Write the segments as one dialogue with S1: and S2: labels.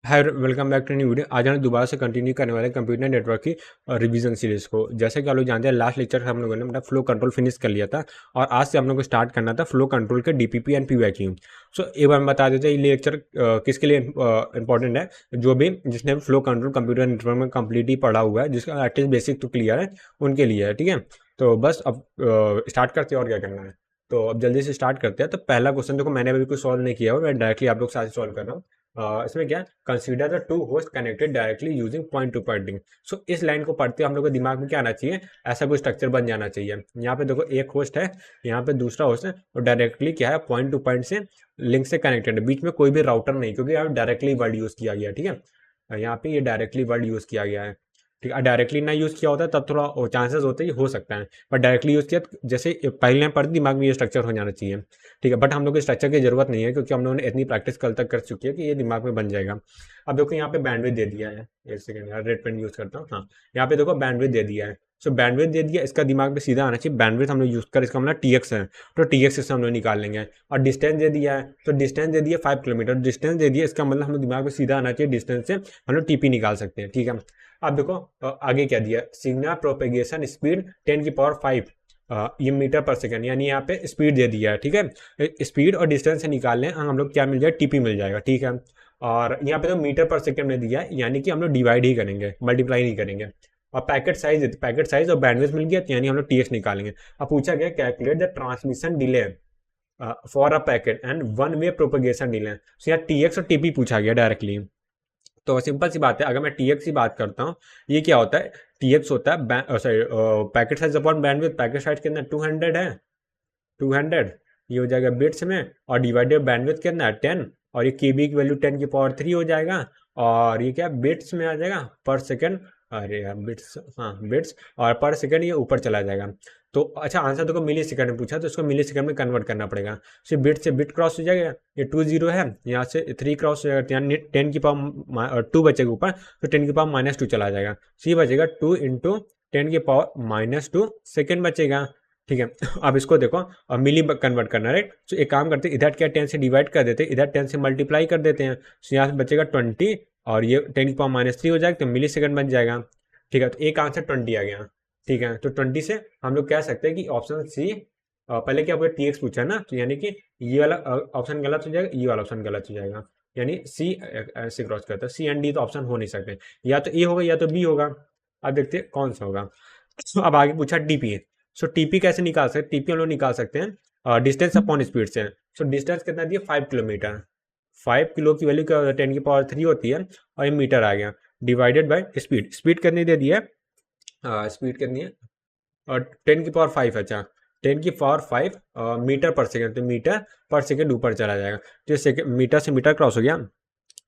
S1: Hi, welcome back to new video. आज हम दोबारा से कंटिन्यू करने वाले कंप्यूटर नेटवर्क की रिवीजन सीरीज को। जैसे कि आप लोग जानते हैं, लास्ट लेक्चर हम लोगों ने अपना फ्लो कंट्रोल फिनिश कर लिया था और आज से हम लोग को स्टार्ट करना था फ्लो कंट्रोल के डीपीपी एंड पीवाईक्यू। सो एक बार हम बता देते हैं ये लेक्चर किसके लिए इंपॉर्टेंट है। जो भी जिसने फ्लो कंट्रोल कंप्यूटर नेटवर्क में कंप्लीट ही पढ़ा हुआ है, जिसका एटलीस्ट बेसिक तो क्लियर है, उनके लिए है। ठीक है, तो बस अब स्टार्ट करते हैं और क्या करना है। तो अब जल्दी से स्टार्ट करते हैं। तो पहला क्वेश्चन देखो, मैंने अभी कुछ सॉल्व नहीं किया हुआ, मैं डायरेक्टली आप लोग के साथ सॉल्व कर रहा हूँ। इसमें क्या, consider the two host connected directly using point to point link. So इस लाइन को पढ़ते हुए हम लोग के दिमाग में क्या आना चाहिए, ऐसा कोई स्ट्रक्चर बन जाना चाहिए। यहाँ पे देखो एक होस्ट है, यहाँ पे दूसरा होस्ट है, और डायरेक्टली क्या है, पॉइंट टू पॉइंट से लिंक से कनेक्टेड है। बीच में कोई भी राउटर नहीं, क्योंकि यहाँ डायरेक्टली वर्ड यूज किया गया है। ठीक है, यहाँ पे ये डायरेक्टली वर्ड यूज किया गया है। ठीक है, डायरेक्टली ना यूज किया होता है तब थोड़ा चांसेस होते हैं हो सकता है, पर डायरेक्टली यूज किया जैसे पहले पढ़ दिमाग में ये स्ट्रक्चर हो जाना चाहिए। ठीक है, बट हम लोग को स्ट्रक्चर की जरूरत नहीं है, क्योंकि हम लोगों ने इतनी प्रैक्टिस कल तक कर चुकी है कि ये दिमाग में बन जाएगा। अब देखो यहाँ पे बैंडविड्थ दे दिया है, एक सेकंड यार, रेड पेन यूज करता हूँ। हाँ, यहाँ पे देखो बैंडविड्थ दे दिया है। सो बैंडविड्थ दे दिया, इसका दिमाग में सीधा आना चाहिए। बैंडविड्थ हम लोग यूज कर, इसका मतलब टीएक्स है, तो टीएक्स से हम लोग निकाल लेंगे। और डिस्टेंस दे दिया है, तो डिस्टेंस दे दिया 5 किलोमीटर। डिस्टेंस दे दिया, इसका मतलब हम लोग दिमाग में सीधा आना चाहिए, डिस्टेंस से हम लोग टीपी निकाल सकते हैं। ठीक है, अब देखो आगे क्या दिया, सिग्नल प्रोपेगेशन स्पीड 10⁵ ये मीटर पर सेकंड, यानी यहाँ पे स्पीड दे दिया है। ठीक है, स्पीड और डिस्टेंस से निकाल लें, हम लोग क्या मिल जाएगा, टीपी मिल जाएगा। ठीक है, और यहाँ पे तो मीटर पर सेकंड में दिया है, यानी कि हम लोग डिवाइड ही करेंगे, मल्टीप्लाई नहीं करेंगे। और पैकेट साइज और बैंडविड्थ मिल गया, तो यानी हम लोग टीएक्स निकालेंगे। अब पूछा गया calculate the transmission delay for a packet and one way propagation delay. तो यहाँ टीएक्स और टीपी पूछा गया डायरेक्टली। तो सिंपल सी बात है, अगर मैं टीएक्स की बात करता हूँ, ये क्या होता है, टीएक्स होता है sorry packet size upon bandwidth. Packet size कितना 200 है, 200 ये हो जाएगा बिट्स में, और डिवाइडेड बैंडविड्थ कितना है 10, और ये केबी की वैल्यू 10⁻³ हो जाएगा। और ये क्या बिट्स में आ जाएगा पर सेकंड, अरे यार बिट्स, हाँ बिट्स, और पर सेकंड ये ऊपर चला जाएगा। तो अच्छा, आंसर देखो मिली सेकंड में पूछा, तो इसको मिली सेकंड में कन्वर्ट करना पड़ेगा। सिर्फ बिट से बिट क्रॉस हो जाएगा, ये 2 0 है, यहाँ से 3 क्रॉस हो जाएगा, तो यानी 10⁻² बचेगा ऊपर, तो 10⁻² चला जाएगा। सी बचेगा 2 × 10⁻² सेकंड बचेगा। ठीक है, अब इसको देखो, अब मिली कन्वर्ट करना, राइट। तो एक काम करते हैं, इधर क्या 10 से डिवाइड कर देते हैं, इधर 10 से मल्टीप्लाई कर देते हैं। तो यहाँ से बचेगा 20, और ये 10⁻³ हो जाएगा, तो मिली सेकंड बन जाएगा। ठीक है, तो एक आंसर 20 आ गया। ठीक है, तो 20 से हम लोग कह सकते हैं कि ऑप्शन सी, पहले क्या आपको टीएक्स पूछा है ना, तो यानी कि ये वाला ऑप्शन गलत हो जाएगा, ये वाला ऑप्शन गलत हो जाएगा, यानी सी ऐसे क्रॉस करता है। सी एंड डी तो ऑप्शन हो नहीं सकते, या तो ए होगा या तो बी होगा। अब देखते हैं कौन सा होगा। अब आगे पूछा टीपी। सो टीपी कैसे निकाल सकते, टीपी हम लोग निकाल सकते हैं डिस्टेंस अपॉन स्पीड से। सो डिस्टेंस कितना दिया, 5 किलोमीटर। 5 किलो की वैल्यू क्या होता है, 10⁻³ होती है, और ये मीटर आ गया, डिवाइडेड बाय स्पीड। स्पीड कितनी दे दी है, स्पीड कितनी है, और 10⁵ अच्छा, 10⁵ मीटर पर सेकेंड, तो मीटर पर सेकेंड ऊपर चला जाएगा। तो सेकेंड, मीटर से मीटर क्रॉस हो गया,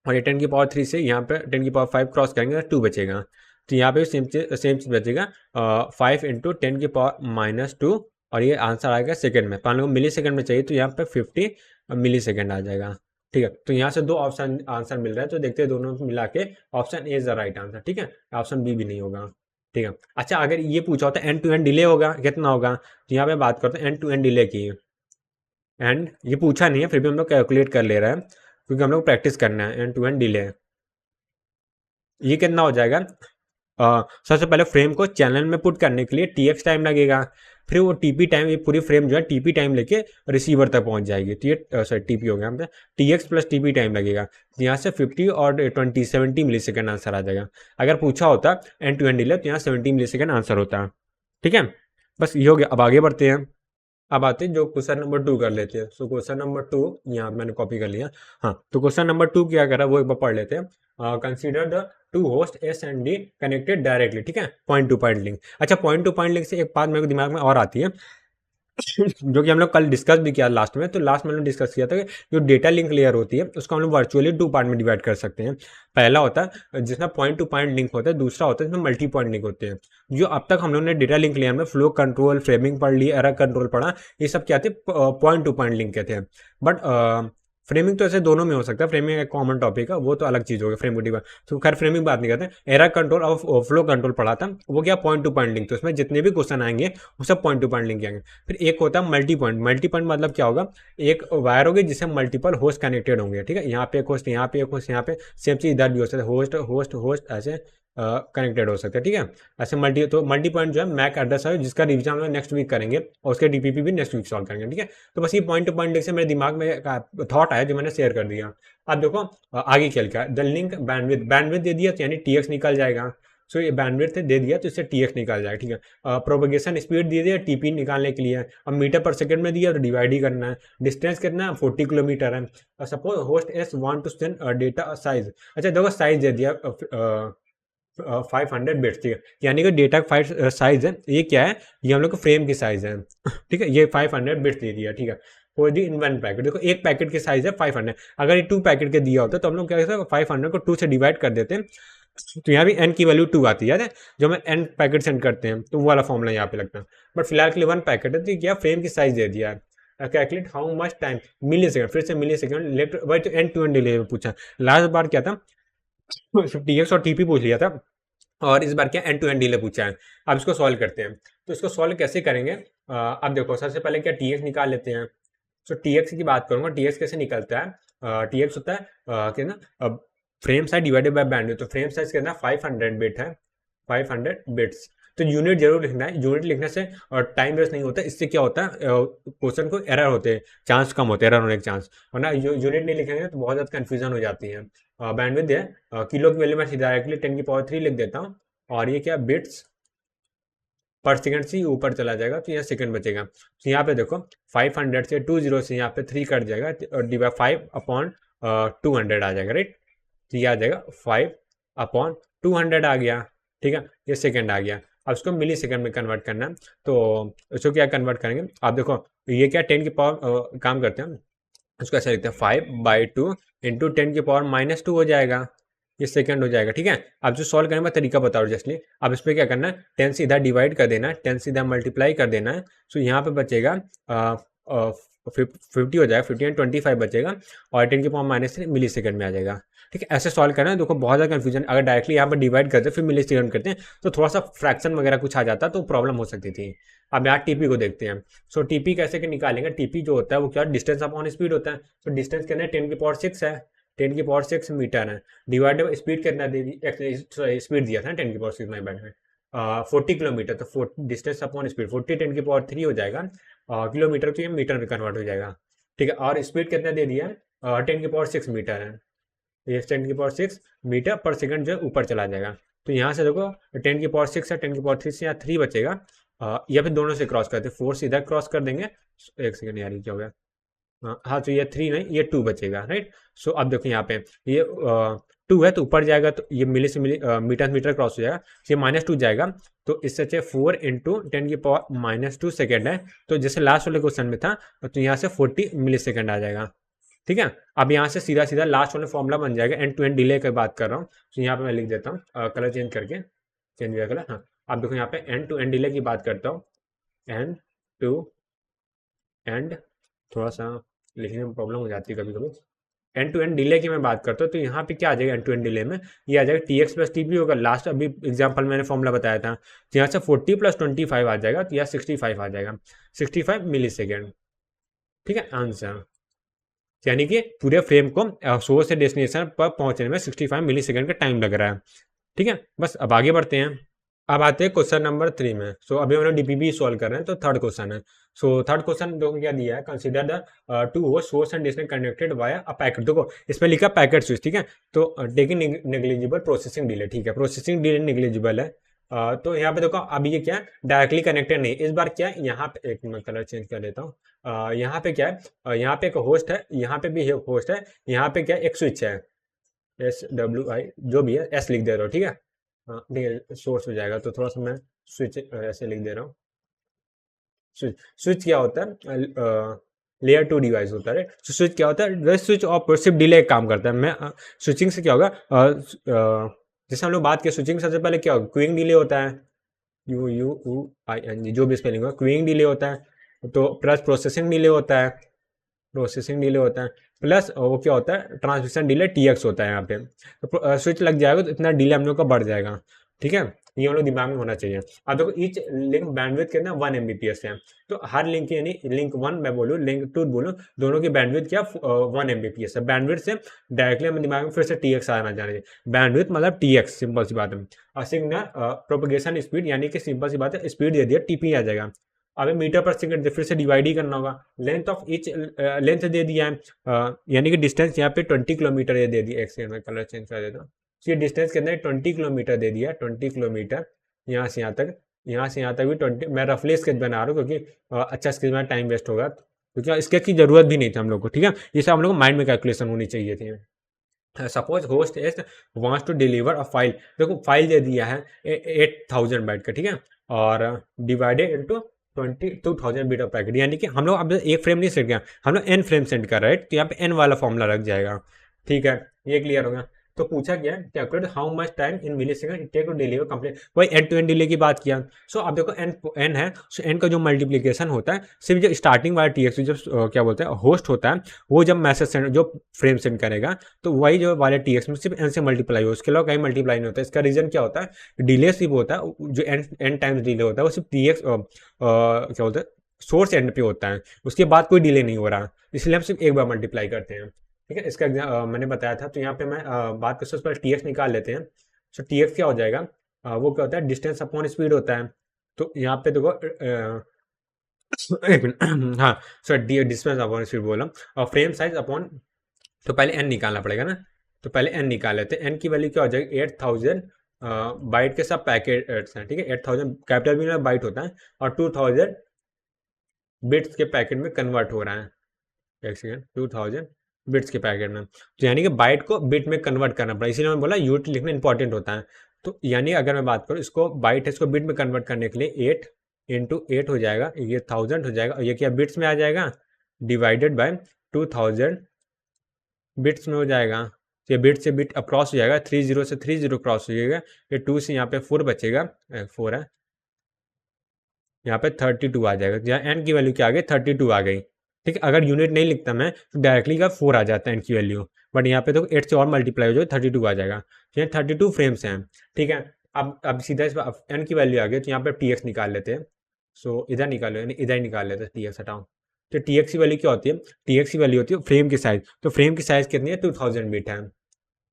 S1: और ये 10⁻³ से यहाँ पे 10⁵ क्रॉस करेंगे तो 2 बचेगा। तो यहाँ पे सेम चीज बचेगा, 5 × 10⁻², और ये आंसर आएगा सेकंड में। पान को मिली सेकंड में चाहिए, तो यहाँ पे 50 मिली सेकंड आ जाएगा। ठीक है, तो यहाँ से दो ऑप्शन आंसर मिल रहा है, तो देखते हैं दोनों मिला के option A is the right answer. ठीक है, ऑप्शन बी भी नहीं होगा। ठीक है, अच्छा अगर ये पूछा होता एंड टू एंड डिले होगा कितना होगा, तो यहाँ पे बात करते हैं एंड टू एंड डिले की। एंड ये पूछा नहीं है, फिर भी हम लोग कैलकुलेट कर ले रहे हैं, क्योंकि हम लोग प्रैक्टिस करना है। एंड टू एंड डिले ये कितना हो जाएगा, सबसे पहले फ्रेम को चैनल में पुट करने के लिए टीएक्स टाइम लगेगा, फिर वो टीपी टाइम, ये पूरी फ्रेम जो है टीपी टाइम लेके रिसीवर तक पहुंच जाएगी। तो ये सॉरी टीपी हो गया, हम टीएक्स प्लस टीपी टाइम लगेगा। तो यहाँ से 50 और 20 70 मिली सेकेंड आंसर आ जाएगा। अगर पूछा होता एंड टू एंड डिले, तो यहाँ 70 मिली सेकेंड आंसर होता। ठीक है, बस ये हो गया। अब आगे बढ़ते हैं, अब आते हैं जो क्वेश्चन नंबर 2 कर लेते हैं। सो क्वेश्चन नंबर 2 यहाँ मैंने कॉपी कर लिया। हाँ, तो क्वेश्चन नंबर 2 क्या करा वो एक बार पढ़ लेते हैं। Consider the two host S and D connected directly. ठीक है, पॉइंट टू पॉइंट लिंक। अच्छा, पॉइंट टू पॉइंट लिंक से एक बात मेरे को दिमाग में और आती है, जो कि हम लोग कल डिस्कस भी किया लास्ट में। तो लास्ट में हमने डिस्कस किया था कि जो डेटा लिंक लेयर होती है उसको हम लोग वर्चुअली 2 पार्ट में डिवाइड कर सकते हैं। पहला होता है जिसमें पॉइंट टू पॉइंट लिंक होता है, दूसरा होता है जिसमें मल्टी पॉइंट लिंक होते हैं। जो अब तक हम लोग ने डेटा लिंक लेयर में फ्लो कंट्रोल, फ्रेमिंग पढ़ ली, एरर कंट्रोल पढ़ा, ये सब क्या थे, पॉइंट टू पॉइंट लिंक के थे। बट फ्रेमिंग तो ऐसे दोनों में हो सकता है, फ्रेमिंग एक कॉमन टॉपिक है, वो तो अलग चीज होगी फ्रेमिंग की। तो खैर फ्रेमिंग बात नहीं करते। एरर कंट्रोल और फ्लो कंट्रोल पढ़ा था, वो क्या पॉइंट टू पॉइंट लिंक, तो उसमें जितने भी क्वेश्चन आएंगे वो सब पॉइंट टू पॉइंट लिंक आएंगे। फिर एक होता है मल्टी पॉइंट। मल्टी पॉइंट मतलब क्या होगा, एक वायर होगी जिससे मल्टीपल होस्ट कनेक्टेड होंगे, ठीक है, यहाँ पे एक होस्ट, यहाँ पे एक होस्ट, यहाँ पे सेम चीज इधर भी हो सकता है, होस्ट होस्ट होस्ट ऐसे कनेक्टेड हो सकते हैं, ठीक है। ऐसे मल्टी पॉइंट जो है मैक एड्रेस है, जिसका रिविजन हम लोग नेक्स्ट वीक करेंगे, और उसके डीपीपी भी नेक्स्ट वीक सॉल्व करेंगे, ठीक है। तो बस ये पॉइंट टू पॉइंट से मेरे दिमाग में थॉट आया जो मैंने शेयर कर दिया। अब देखो आगे क्या लिखा है, द लिंक बैंडविड्थ, बैंडविड्थ दे दिया तो यानी टीएक्स निकल जाएगा। सो ये बैंडविड्थ दे दिया तो इससे टीएक्स निकाल जाएगा, ठीक है। प्रोपगेशन स्पीड दे दिया टीपी निकालने के लिए। अब मीटर पर सेकंड में दिया तो डिवाइड ही करना है। डिस्टेंस कितना है, 40 किलोमीटर है। Suppose host S want to send data size, अच्छा देखो साइज दे दिया 500 बिट्स, ठीक है, यानी कि डेटा फाइल साइज है, ये क्या है, ये हम लोग का फ्रेम की साइज है, ठीक है, ये 500 बिट्स दे दिया, ठीक है, for the in one packet. देखो एक पैकेट की साइज है 500, अगर ये 2 पैकेट के दिया होता तो हम लोग क्या करते हैं, 500 को 2 से डिवाइड कर देते हैं, तो यहाँ भी n की वैल्यू 2 आती है, जो हम n पैकेट सेंड करते हैं तो वो वाला फॉर्मूला यहाँ पे लगता है। बट फिलहाल के लिए 1 पैकेट है, तो क्या फ्रेम की साइज दे दिया है। Calculate how much time, milli second, फिर से मिली सेकंड लेफ्ट, वही तो एंड टू एंड डिले में पूछा। लास्ट बार क्या था, 50x और टीपी पूछ लिया था, और इस बार क्या एंड टू एंड डिले पूछा है। अब इसको सॉल्व करते हैं, तो इसको सॉल्व कैसे करेंगे, अब देखो सबसे पहले क्या टीएक्स निकाल लेते हैं। सो टीएक्स की बात करूंगा, टीएक्स कैसे निकलता है, टीएक्स होता है क्या ना, अब frame size divided bye bandwidth, तो फ्रेम साइज कितना 500 बिट है, 500 बिट्स। तो यूनिट जरूर लिखना है, यूनिट लिखने से टाइम वेस्ट नहीं होता, इससे क्या होता है क्वेश्चन को एरर होते हैं, चांस कम होते हैं एरर होने के चांस, वरना यूनिट नहीं लिखेंगे तो बहुत ज़्यादा कन्फ्यूजन हो जाती है। बैंडविड्थ है किलो की वैल्यू मैं डायरेक्टली 10 की पावर 3 लिख देता हूँ, और ये क्या बिट्स पर सेकंड से ऊपर चला जाएगा तो यहाँ सेकंड बचेगा। तो यहाँ पे देखो 500 से 20 से यहाँ पे 3 कट जाएगा, और डिवाइड 5/200 आ जाएगा, राइट। तो ये आ जाएगा 5/200 आ गया, ठीक है, ये सेकंड आ गया। अब इसको मिली सेकंड में कन्वर्ट करना है, तो इसको क्या कन्वर्ट करेंगे, आप देखो ये क्या 10 की पावर काम करते हैं, उसको ऐसा लिखते हैं 5/2 इंटू 10 की पावर -2 हो जाएगा, ये सेकंड हो जाएगा, ठीक है। अब जो सॉल्व करने का तरीका बताओ जस्टली, अब इस पर क्या करना है, 10 सीधा डिवाइड कर देना है, 10 सीधा मल्टीप्लाई कर देना है, सो यहाँ पे बचेगा 50 हो जाएगा, 50 एंड 25 बचेगा, और 10 की पावर -3 मिली सेकंड में आ जाएगा, ठीक है। ऐसे सॉल्व करना है, देखो बहुत ज़्यादा कंफ्यूजन, अगर डायरेक्टली यहाँ पर डिवाइड करते फिर मिली सेकंड करते हैं तो थोड़ा सा फ्रैक्शन वगैरह कुछ आ जाता तो प्रॉब्लम हो सकती थी। अब यहाँ टीपी को देखते हैं। सो टीपी कैसे के निकालेंगे, टीपी जो होता है वो क्या डिस्टेंस अपॉन स्पीड होता है। तो डिस्टेंस कितना है, 10 की पावर 6 है, 10 की पावर 6 मीटर है, डिवाइडेड स्पीड कितना दे दी, स्पीड दिया था ना 10 की पावर 6 माई बैड में 40 किलोमीटर, तो डिस्टेंस अपॉन स्पीड 40 10 की पावर 3 हो जाएगा, किलोमीटर तो ये मीटर में कन्वर्ट हो जाएगा, ठीक है। और स्पीड कितना दे दिया है, 10 की पावर 6 मीटर है, ये 10 की पावर 6 मीटर पर सेकंड जो है ऊपर चला जाएगा। तो यहाँ से देखो 10 की पावर 6 है, 10 की पावर 3 से यहाँ 3 बचेगा, या फिर दोनों से क्रॉस करते, 4 से इधर क्रॉस कर देंगे, एक सेकंड यार ये क्या हो गया, हाँ तो ये 3 नहीं ये 2 बचेगा, राइट। सो अब देखो यहाँ पे ये 2 है तो ऊपर जाएगा, तो ये मिली से मिली मीटर मीटर क्रॉस हो जाएगा, ये -2 जाएगा, तो इससे अच्छे 4 इंटू 10 की पावर -2 सेकेंड है, तो जैसे लास्ट वाले क्वेश्चन में था, तो यहाँ से 40 मिली सेकेंड आ जाएगा, ठीक है। अब यहाँ से सीधा सीधा लास्ट वाला फॉर्मूला बन जाएगा, एंड टू एंड डिले की बात कर रहा हूँ, तो यहाँ पे मैं लिख देता हूँ कलर चेंज करके, चेंज हुआ कलर, हाँ। अब देखो यहाँ पे एंड टू एंड डिले की बात करता हूँ, एंड टू एंड, थोड़ा सा लिखने में प्रॉब्लम हो जाती है कभी कभी, एंड टू एंड डिले की मैं बात करता हूँ, तो यहाँ पे क्या आ जाएगा एंड टू एंड डिले में, ये आ जाएगा T X plus T P होगा, लास्ट अभी एग्जाम्पल मैंने फॉर्मूला बताया था, तो यहाँ से 40 + 25 आ जाएगा, तो यहाँ 65 आ जाएगा, 65 मिली सेकेंड, ठीक है आंसर। यानी कि पूरे फ्रेम को सोर्स से डेस्टिनेशन पर पहुंचने में 65 मिली सेकेंड का टाइम लग रहा है, ठीक है। बस अब आगे बढ़ते हैं, अब आते हैं क्वेश्चन नंबर 3 में। सो अभी हम लोग डीपीपी सॉल्व कर रहे हैं, तो थर्ड क्वेश्चन है। सो थर्ड क्वेश्चन देखो क्या दिया है, consider the two host source and destination connected via a packet, देखो इसमें लिखा पैकेट स्विच, ठीक है, तो टेकिंग नेग्लिजिबल प्रोसेसिंग डिले, ठीक है, प्रोसेसिंग डिले नेग्लिजिबल है। तो यहाँ पे देखो अभी ये क्या है, डायरेक्टली कनेक्टेड नहीं, इस बार क्या है, यहाँ पे एक मैं कलर चेंज कर देता हूँ, यहाँ पे क्या है, यहाँ पे एक होस्ट है, यहाँ पे भी होस्ट है, यहाँ पे क्या एक स्विच है, SWI जो भी है, S लिख दे रहा हूँ, ठीक है, हाँ ठीक है, सोर्स हो जाएगा, तो थोड़ा सा मैं स्विच ऐसे लिख दे रहा हूँ। स्विच स्विच क्या होता है, लेयर 2 डिवाइस होता है, तो स्विच क्या होता है, स्विच और सिर्फ डिले काम करता है। मैं स्विचिंग से क्या होगा, जैसे हम लोग बात किए स्विचिंग सबसे पहले क्या होगा, क्यूइंग डिले होता है, UUING जो भी स्पेलिंग होगा, क्यूइंग डिले होता है, तो प्लस प्रोसेसिंग डिले होता है, प्रोसेसिंग डिले होता है, प्लस वो क्या होता है, ट्रांसमिशन डिले TX होता है यहाँ पे। तो स्विच लग जाएगा तो इतना डिले हम लोग का बढ़ जाएगा। ठीक है, ये हम लोग दिमाग में होना चाहिए। अब देखो ईच लिंक बैंडविड्थ कितना 1 Mbps है, तो हर लिंक यानी लिंक 1 मैं बोलूँ, लिंक 2 बोलूँ, दोनों की बैंडविड्थ क्या 1 Mbps है। बैंडविड्थ से डायरेक्टली हमें दिमाग में फिर से TX आना चाहिए। बैंडविड्थ मतलब TX, सिंपल सी बात है। और सिग्नल प्रोपगेशन स्पीड यानी कि सिंपल सी बात है, स्पीड दे दिया TP आ जाएगा। अब मीटर पर सेकंड फिर से डिवाइड ही करना होगा। लेंथ ऑफ ईच लेंथ दे दिया है, यानी कि डिस्टेंस यहाँ पे 20 किलोमीटर ये दे दिया। एक सेकंड में कलर चेंज कर देता हूँ। ये डिस्टेंस कितना है, 20 किलोमीटर दे दिया, 20 किलोमीटर यहाँ से यहाँ तक, यहाँ से यहाँ तक भी 20। मैं रफली स्केच बना रहा हूँ क्योंकि अच्छा स्केच में टाइम वेस्ट होगा, क्योंकि स्केच की जरूरत भी नहीं थी हम लोग को। ठीक है, ये सब हम लोग को माइंड में कैलकुलेशन होनी चाहिए थी। Suppose host S wants to deliver a file, देखो फाइल दे दिया है 8000 बाइट का। ठीक है, और divided into 22,000 bit of packet, यानी कि हम लोग अब एक फ्रेम नहीं सेट किया, हम लोग n फ्रेम सेंड कर रहे हैं, तो यहाँ पे n वाला फॉर्मूला रख जाएगा। ठीक है, ये क्लियर हो गया। तो पूछा गया calculate how much time in milli second it take to deliver complete, वही एंड टू एंड डिले की बात किया। सो अब देखो n है, सो n का जो मल्टीप्लीकेशन होता है, सिर्फ जो स्टार्टिंग वाला TX जब क्या बोलते हैं होस्ट होता है, वो जब मैसेज सेंड जो फ्रेम सेंड करेगा, तो वही जो वाले TX में सिर्फ n से मल्टीप्लाई हो, उसके अलावा कहीं मल्टीप्लाई नहीं होता। इसका रीजन क्या होता है, डिले सिर्फ होता है, जो n टाइम्स डिले होता है वो सिर्फ TX क्या बोलते हैं सोर्स एंड पे होता है, उसके बाद कोई डिले नहीं हो रहा, इसलिए हम सिर्फ एक बार मल्टीप्लाई करते हैं। ठीक है, इसका मैंने बताया था। तो यहाँ पे मैं बात करते पहले TX निकाल लेते हैं। तो TX क्या हो जाएगा, वो क्या होता है, डिस्टेंस अपॉन स्पीड होता है। तो यहाँ पे देखो एक मिनट हाँ, सॉरी डिस्टेंस अपॉन स्पीड बोला, और फ्रेम साइज अपॉन, तो पहले n निकालना पड़ेगा ना, तो पहले n निकाल लेते हैं। n की वैल्यू क्या हो जाएगी, 8000 बाइट के सब पैकेट्स हैं। ठीक है, 8000 कैपिटल बी में बाइट होता है, और 2000 बिट्स के पैकेट में कन्वर्ट हो रहा है। एक सेकेंड, 2000 बिट्स के पैकेट में, तो यानी कि बाइट को बिट में कन्वर्ट करना पड़ा, इसीलिए मैं बोला यूनिट लिखना इंपॉर्टेंट होता है। तो यानी अगर मैं बात करूँ, इसको बाइट है, इसको बिट में कन्वर्ट करने के लिए 8 इंटू 8 हो जाएगा, ये 1000 हो जाएगा, और ये क्या बिट्स में आ जाएगा, डिवाइडेड बाय 2000 बिट्स में हो जाएगा। तो ये बिट से बिट अक्रॉस हो जाएगा, 30 से 30 क्रॉस हो जाएगा, ये 2 से यहाँ पे 4 बचेगा, 4 है, यहाँ पे 32 आ जाएगा। यहाँ एन की वैल्यू क्या आ गई, 32 आ गई। ठीक है, अगर यूनिट नहीं लिखता मैं तो डायरेक्टली का 4 आ जाता है एन की वैल्यू, बट यहाँ पे तो 8 से और मल्टीप्लाई हो जाए 32 आ जाएगा। तो यहाँ 32 फ्रेम्स हैं। ठीक है, अब सीधा इस एन की वैल्यू आ गई, तो यहाँ पे TX निकाल लेते हैं। सो इधर निकालो, इधर ही निकाल लेते हैं, TX हटाओ। तो TX की वैल्यू क्या होती है, TX की वैल्यू होती है फ्रेम की साइज। तो फ्रेम की साइज कितनी है, 2000 बिट है।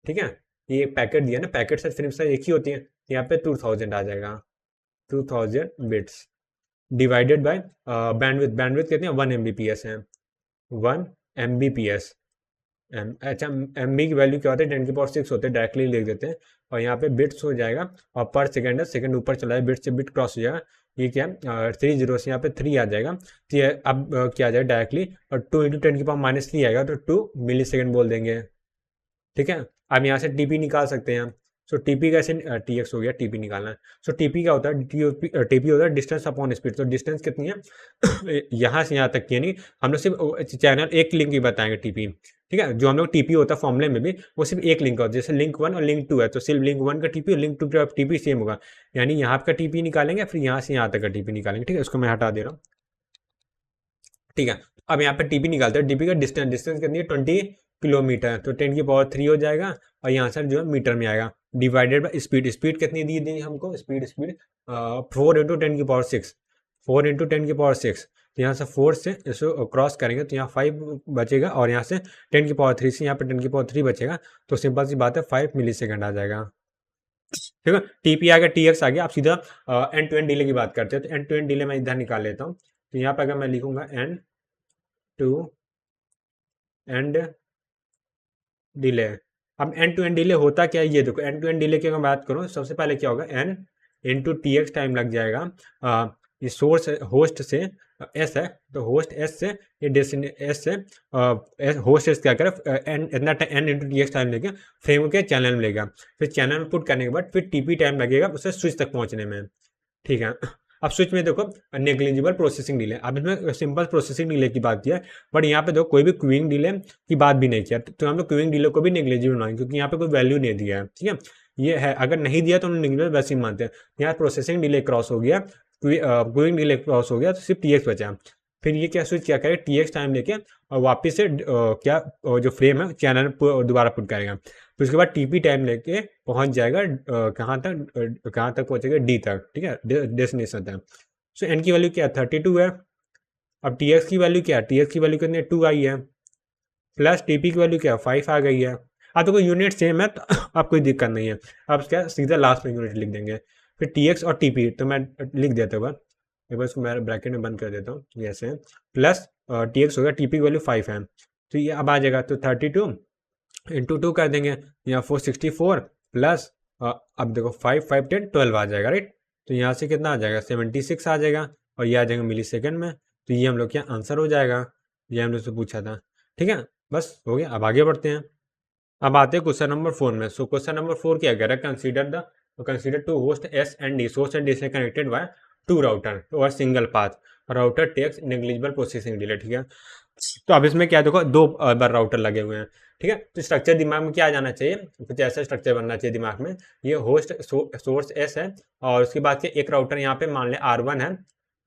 S1: ठीक है, ये पैकेट दिया ना, पैकेट साइज फ्रेम साइज एक ही होती है, यहाँ पे 2000 आ जाएगा, 2000 bits divided bye bandwidth, bandwidth कितनी है, 1 Mbps है, 1 Mbps। अच्छा, MB की वैल्यू क्या होता है, 10⁶ होते हैं, डायरेक्टली लिख देते हैं, और यहाँ पे बिट्स हो जाएगा, और पर सेकेंड है, सेकेंड ऊपर चला है, बिट से बिट क्रॉस हो जाएगा, ये क्या है 30 से यहाँ पे 3 आ जाएगा। तो ये अब क्या आ जाएगा डायरेक्टली, और 2 इंटू 10⁻³ आएगा, तो 2 मिली सेकेंड बोल देंगे। ठीक है, अब यहाँ से TP निकाल सकते हैं। सो TP कैसे, TX हो गया, TP निकालना है। सो TP क्या होता है, TP होता है डिस्टेंस अपॉन स्पीड। तो डिस्टेंस कितनी है यहाँ से यहाँ तक की, यानी हम लोग सिर्फ चैनल एक लिंक ही बताएंगे TP। ठीक है, जो हम लोग TP होता है फॉर्मूले में भी, वो सिर्फ एक लिंक होता है, जैसे लिंक 1 और लिंक 2 है, तो सिर्फ लिंक 1 का TP और लिंक 2 का TP सेम होगा, यानी यहाँ का TP निकालेंगे, फिर यहाँ से यहाँ तक का TP निकालेंगे। ठीक है, इसको मैं हटा दे रहा हूँ। ठीक है, अब यहाँ पे TP निकालते हैं। TP का डिस्टेंस, डिस्टेंस कितनी है, 20 किलोमीटर, तो 10⁻³ हो जाएगा, और यहाँ से जो है मीटर में आएगा, डिवाइडेड बाई स्पीड। स्पीड कितनी दी दी हमको, स्पीड 4 इंटू 10⁶, 4 इंटू 10⁶। तो यहाँ से 4 से इसको क्रॉस करेंगे तो यहाँ 5 बचेगा, और यहाँ से 10⁻³ से यहाँ पे 10⁻³ बचेगा, तो सिंपल सी बात है 5 मिली सेकेंड आ जाएगा। ठीक है, TP आ गया, TX आ गया। आप सीधा एंड टू एंड डिले की बात करते हैं, तो एंड टू एंड डिले मैं इधर निकाल लेता हूँ। तो यहाँ पे अगर मैं लिखूंगा एंड टू एंड डिले, अब एंड टू एंड डिले होता क्या है, ये देखो एंड टू एंड डिले की अगर बात करूँ, सबसे पहले क्या होगा, n इंटू TX टाइम लग जाएगा, ये सोर्स होस्ट से S है, तो होस्ट S से ये डेस्टिनेशन S से होस्ट S क्या करे, n इतना n इंटू TX टाइम लेके फ्रेम के चैनल में लेगा, फिर चैनल में पुट करने के बाद फिर TP टाइम लगेगा उसे स्विच तक पहुंचने में। ठीक है, अब स्विच में देखो नेग्लिजिबल प्रोसेसिंग डिले, अब इसमें सिंपल प्रोसेसिंग डिले की बात किया है, बट यहाँ पे देखो कोई भी क्यूइंग डिले की बात भी नहीं किया, तो हम लोग क्यूइंग डिले को भी नेग्लिजिबल मानेंगे, क्योंकि यहाँ पे कोई वैल्यू नहीं दिया है। ठीक है, ये है, अगर नहीं दिया तो हम नेग्लिजिबल वैसे ही मानते हैं। यहाँ प्रोसेसिंग डिले क्रॉस हो गया, क्यूइंग डिले क्रॉस हो गया, तो सिर्फ TX बचा। फिर ये क्या स्विच क्या करेगा, टी एक्स टाइम लेके और वापस से क्या जो फ्रेम है चैनल दोबारा पुट करेगा। फिर उसके बाद टीपी टाइम लेके पहुंच जाएगा कहाँ तक पहुंचेगा, डी तक, ठीक है, डेस्टिनेशन तक। सो एन की वैल्यू क्या है, 32 है। अब टी एक्स की वैल्यू क्या है, टी एक्स की वैल्यू कितनी है, 2 आई है, प्लस टीपी की वैल्यू क्या है, 5 आ गई है। अब तो कोई यूनिट सेम है तो अब कोई दिक्कत नहीं है। अब क्या सीधा लास्ट में यूनिट लिख देंगे। फिर टी एक्स और टीपी तो मैं लिख देता हूँ, एक बार इसको मैं ब्रैकेट में बंद कर देता हूँ जैसे, प्लस टी एक्स होगा, टीपी की वैल्यू 5 है, तो ये अब आ जाएगा, तो 32 इंटू 2 कर देंगे, यहाँ 464 प्लस अब देखो 5 5 10 12 आ जाएगा, राइट। तो यहाँ से कितना आ जाएगा, 76 आ जाएगा, और ये आ जाएगा मिली सेकेंड में। तो ये हम लोग क्या आंसर हो जाएगा, ये हम लोग से पूछा था, ठीक है। बस हो गया, अब आगे बढ़ते हैं। अब आते हैं क्वेश्चन नंबर 4 में। सो क्वेश्चन नंबर 4 क्या कह रहा है, consider two host S and D, source and D से कनेक्टेड बाय टू राउटर और single path, router takes negligible processing delay, ठीक है। तो अब इसमें क्या है, देखो दो बार राउटर लगे हुए हैं, ठीक है। तो स्ट्रक्चर दिमाग में क्या आ जाना चाहिए, कुछ ऐसा स्ट्रक्चर बनना चाहिए दिमाग में, ये होस्ट सोर्स एस है, और उसके बाद क्या एक राउटर यहाँ पे मान लें R1 है,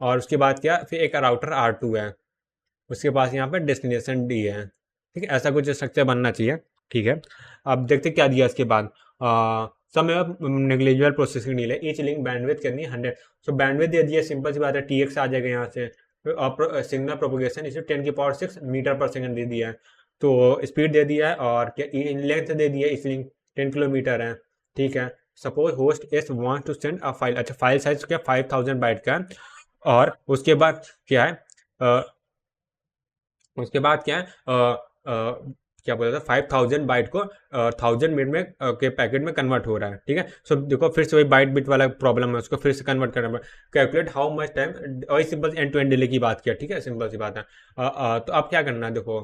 S1: और उसके बाद क्या फिर एक राउटर R2 है, उसके पास यहाँ पे डेस्टिनेशन डी है, ठीक है। ऐसा कुछ स्ट्रक्चर बनना चाहिए, ठीक है। अब देखते क्या दिया इसके बाद, समय negligible processing delay, each link bandwidth करनी है 100। सो बैंडविड्थ दे दिया, सिंपल सी बात है, टी एक्स आ जाएगा यहाँ से। सिग्नल प्रोपोगेशन इसे 10⁶ मीटर पर सेकंड दे दिया है, तो स्पीड दे दिया है, और क्या लेंथ दे दिया है, इस लिंक 10 किलोमीटर है, ठीक है। Suppose host S want to send a file, अच्छा फाइल साइज क्या 5000 बाइट का, और उसके बाद क्या है, उसके बाद क्या है, क्या बोला था, 5000 बाइट को 1000 मिनट में के पैकेट में कन्वर्ट हो रहा है, ठीक है। सो देखो फिर से वही बाइट बिट वाला प्रॉब्लम है, उसको फिर से कन्वर्ट करना पड़ेगा। कैलकुलेट हाउ मच टाइम, वही simple end to end delay की बात किया, ठीक है, सिंपल सी बात है। तो अब क्या करना है, देखो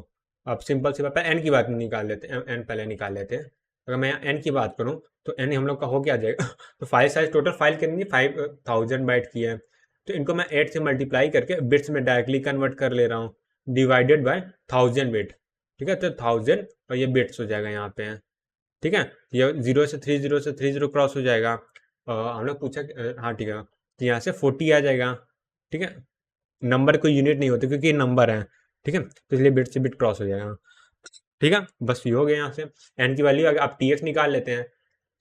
S1: अब सिंपल सी बात है, एन की बात निकाल लेते हैं, एन पहले निकाल लेते हैं। अगर मैं एन की बात करूँ तो एन हम लोग का हो क्या जाएगा तो फाइल साइज, टोटल फाइल कितनी 5000 बाइट की है, तो इनको मैं 8 से मल्टीप्लाई करके बिट्स में डायरेक्टली कन्वर्ट कर ले रहा हूँ, डिवाइडेड बाय 1000 बिट, ठीक है। तो 1000 और ये बिट्स हो जाएगा यहाँ पे, ठीक है। ये 0 से 30 क्रॉस हो जाएगा। हम लोग पूछा हाँ ठीक है, तो यहाँ से 40 आ जाएगा, ठीक है। नंबर कोई यूनिट नहीं होते क्योंकि ये नंबर है, ठीक है, तो इसलिए बिट से बिट क्रॉस हो जाएगा, ठीक है। बस ये हो गया यहाँ से। एन की वैल्यू आप टी एक्स निकाल लेते हैं।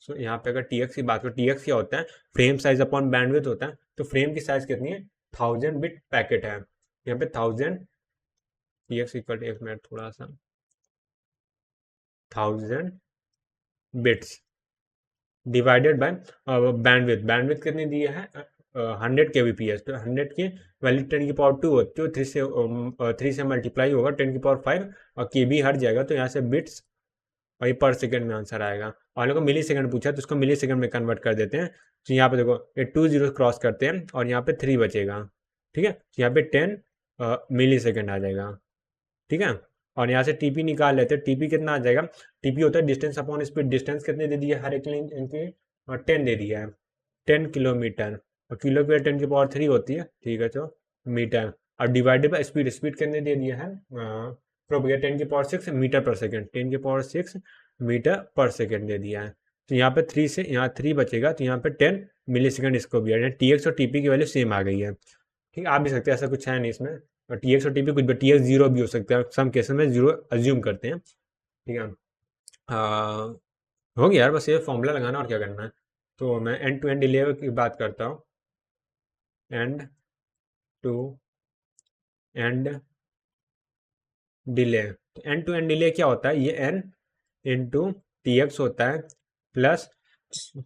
S1: सो यहाँ पे अगर टी एक्स की बात करो, टी एक्स क्या होता है, फ्रेम साइज अपॉन बैंडविड्थ होता है, तो फ्रेम की साइज कितनी है, 1000 बिट पैकेट है, यहाँ पे 1000 टी एक्स इक्वल, एक मिनट थोड़ा सा, 1000 bits divided bye bandwidth, bandwidth कितनी दी है 100 kbps, तो 100 की वैल्यू 10⁻2 होती है, 3 से मल्टीप्लाई होगा 10⁵, और के बी हट जाएगा, तो यहाँ से बिट्स और ये पर सेकंड में आंसर आएगा। और लोगों को मिली सेकंड पूछा तो उसको मिली सेकंड में कन्वर्ट कर देते हैं। तो यहाँ पे देखो ये 2 जीरो क्रॉस करते हैं और यहाँ पे 3 बचेगा, ठीक है। तो यहाँ पे 10 मिली सेकंड आ जाएगा, ठीक है। और यहाँ से टीपी निकाल लेते हैं, टीपी कितना आ जाएगा, टीपी होता है डिस्टेंस अपॉन स्पीड, डिस्टेंस कितने दे दिया हर एक इनकी 10 दे दिया है, 10 किलोमीटर, और किलो की 10⁻3 होती है, ठीक है, तो मीटर, और डिवाइडेड बाय स्पीड, स्पीड कितने दे दिया है प्रोपेगेट 10⁶ मीटर पर सेकेंड, 10⁶ मीटर पर सेकेंड दे दिया है। तो यहाँ पे 3 से यहाँ 3 बचेगा, तो यहाँ पे 10 मिली सेकेंड इसको भी, टी एक्स और टीपी की वैल्यू सेम आ गई है, ठीक है। आ भी सकते हैं, ऐसा कुछ है नहीं इसमें, और टी एक्स और टीपी कुछ भी, टी एक्स जीरो भी हो सकता है, सम केसेस में जीरो अज्यूम करते हैं, ठीक है। हो गया यार, बस ये फॉर्मूला लगाना और क्या करना है। तो मैं एंड टू एंड डिले की बात करता हूँ, एंड टू एंड डिले। तो एंड टू एंड डिले क्या होता है, ये एन इंटू टी एक्स होता है, प्लस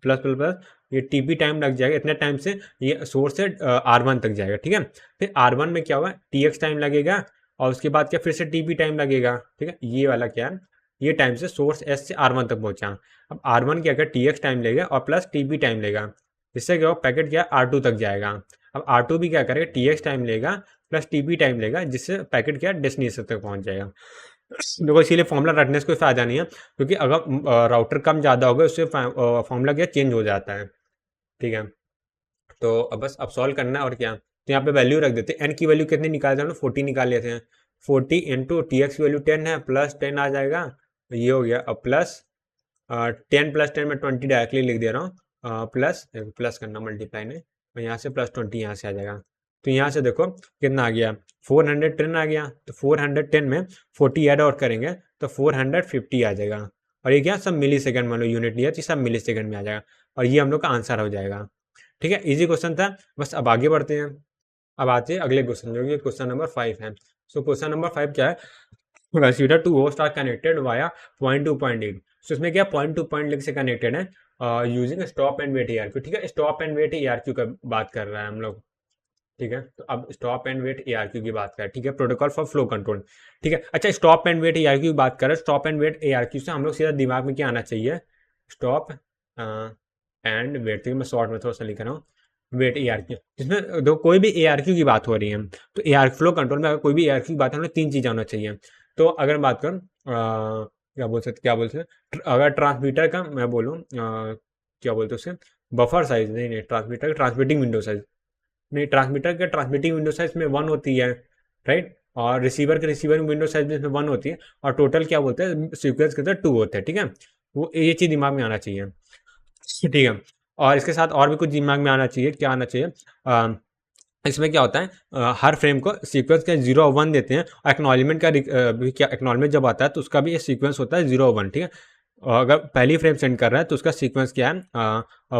S1: प्लस प्लस प्लस ये टीपी टाइम लग जाएगा, इतने टाइम से ये सोर्स से R1 तक जाएगा, ठीक है। फिर R1 में क्या होगा, टी एक्स टाइम लगेगा, और उसके बाद क्या फिर से टीपी टाइम लगेगा, ठीक है। ये वाला क्या है, ये टाइम से सोर्स एस से R1 तक पहुंचा। अब R1 क्या कर टी एक्स टाइम लेगा और प्लस टीपी टाइम लेगा, इससे क्या होगा पैकेट क्या R2 तक जाएगा। अब R2 भी क्या करेगा, टी एक्स टाइम लेगा प्लस टीपी टाइम लेगा, जिससे पैकेट क्या डेस्टिनेशन तक पहुंच जाएगा। देखो इसीलिए फॉर्मूला रटने से कोई फायदा नहीं है, क्योंकि अगर राउटर कम ज़्यादा होगा उससे फॉर्मूला क्या चेंज हो जाता है, ठीक है। तो अब बस अब सॉल्व करना है और क्या, तो यहाँ पे वैल्यू रख देते हैं। एन की वैल्यू कितनी निकालते हैं, 40 निकाल लेते हैं। 40 इंटू टी एक्स की वैल्यू 10 है, प्लस 10 आ जाएगा, ये हो गया। अब प्लस 10 प्लस 10 में 20 डायरेक्टली लिख दे रहा हूँ, प्लस प्लस करना मल्टीप्लाई में, और यहाँ से प्लस 20 यहाँ से आ जाएगा, तो यहाँ से देखो कितना आ गया 410 आ गया, तो 410 में 40 ऐड और करेंगे तो 450 आ जाएगा। और ये क्या सब मिली सेकेंड मान लो यूनिट लिया तो सब मिली सेकेंड में आ जाएगा और ये हम लोग का आंसर हो जाएगा। ठीक है, इजी क्वेश्चन था। बस अब आगे बढ़ते हैं। अब आते हैं अगले क्वेश्चन जो कि क्वेश्चन नंबर 5 है। सो क्वेश्चन नंबर 5 क्या है, consider two host are connected via point to point link. So इसमें क्या पॉइंट टू पॉइंट लिंक से कनेक्टेड है using stop and wait ARQ। ठीक है, स्टॉप एंड वेट ARQ का बात कर रहा है हम लोग। ठीक है, तो अब स्टॉप एंड वेट ARQ की बात करें। ठीक है, प्रोटोकॉल फॉर फ्लो कंट्रोल। ठीक है, अच्छा स्टॉप एंड वेट ARQ की बात करें। स्टॉप एंड वेट ARQ से हम लोग सीधा दिमाग में क्या आना चाहिए, स्टॉप एंड वेट। ठीक है, मैं शॉर्ट में थोड़ा सा लिख रहा हूँ, वेट ARQ। जिसमें दो कोई भी ARQ की बात हो रही है तो ARQ फ्लो कंट्रोल में अगर कोई भी ARQ की बात है तो 3 चीज़ होना चाहिए। तो अगर बात करूँ क्या बोलते हैं, अगर ट्रांसमीटर का मैं बोलूँ क्या बोलते हैं उसे, बफर साइज नहीं ट्रांसमीटर का ट्रांसमिटिंग विंडो साइज नहीं, ट्रांसमीटर के ट्रांसमिटिंग विंडो साइज में 1 होती है, राइट। और रिसीवर के रिसीवर विंडो साइज में 1 होती है और टोटल क्या बोलते हैं सीक्वेंस के अंदर 2 होते हैं। ठीक है, वो ये चीज़ दिमाग में आना चाहिए। ठीक है, और इसके साथ और भी कुछ दिमाग में आना चाहिए, क्या आना चाहिए इसमें क्या होता है हर फ्रेम को सीक्वेंस का 0 और 1 देते हैं और एक्नॉलेजमेंट का भी क्या एक्नॉलेजमेंट जब आता है तो उसका भी एक सीक्वेंस होता है 0 और 1। ठीक है, और अगर पहली फ्रेम सेंड कर रहा है तो उसका सीक्वेंस क्या है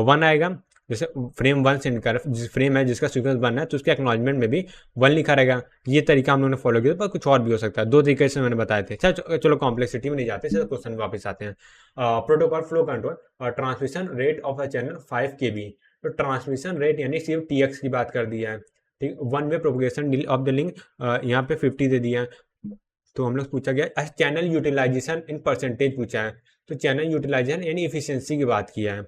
S1: 1 आएगा। जैसे फ्रेम 1 सेंड कर जिस फ्रेम है जिसका सीक्वेंस 1 है तो उसके एक्नॉलेजमेंट में भी 1 लिखा रहेगा। ये तरीका हम लोगों ने फॉलो किया, पर कुछ और भी हो सकता है। 2 तरीके से मैंने बताए थे। चलो कॉम्प्लेक्सिटी में नहीं जाते, सीधा क्वेश्चन में वापस आते हैं। Protocol flow control transmission rate of a channel 5 kb। तो ट्रांसमिशन रेट यानी सिर्फ TX की बात कर दिया है। ठीक, 1 वे प्रोपगेशन ऑफ द लिंक यहाँ पे 50 दे दिया है। तो हम लोग पूछा गया चैनल यूटिलाइजेशन इन परसेंटेज पूछा है। तो चैनल यूटिलाइजेशन यानी इफिशियंसी की बात किया है।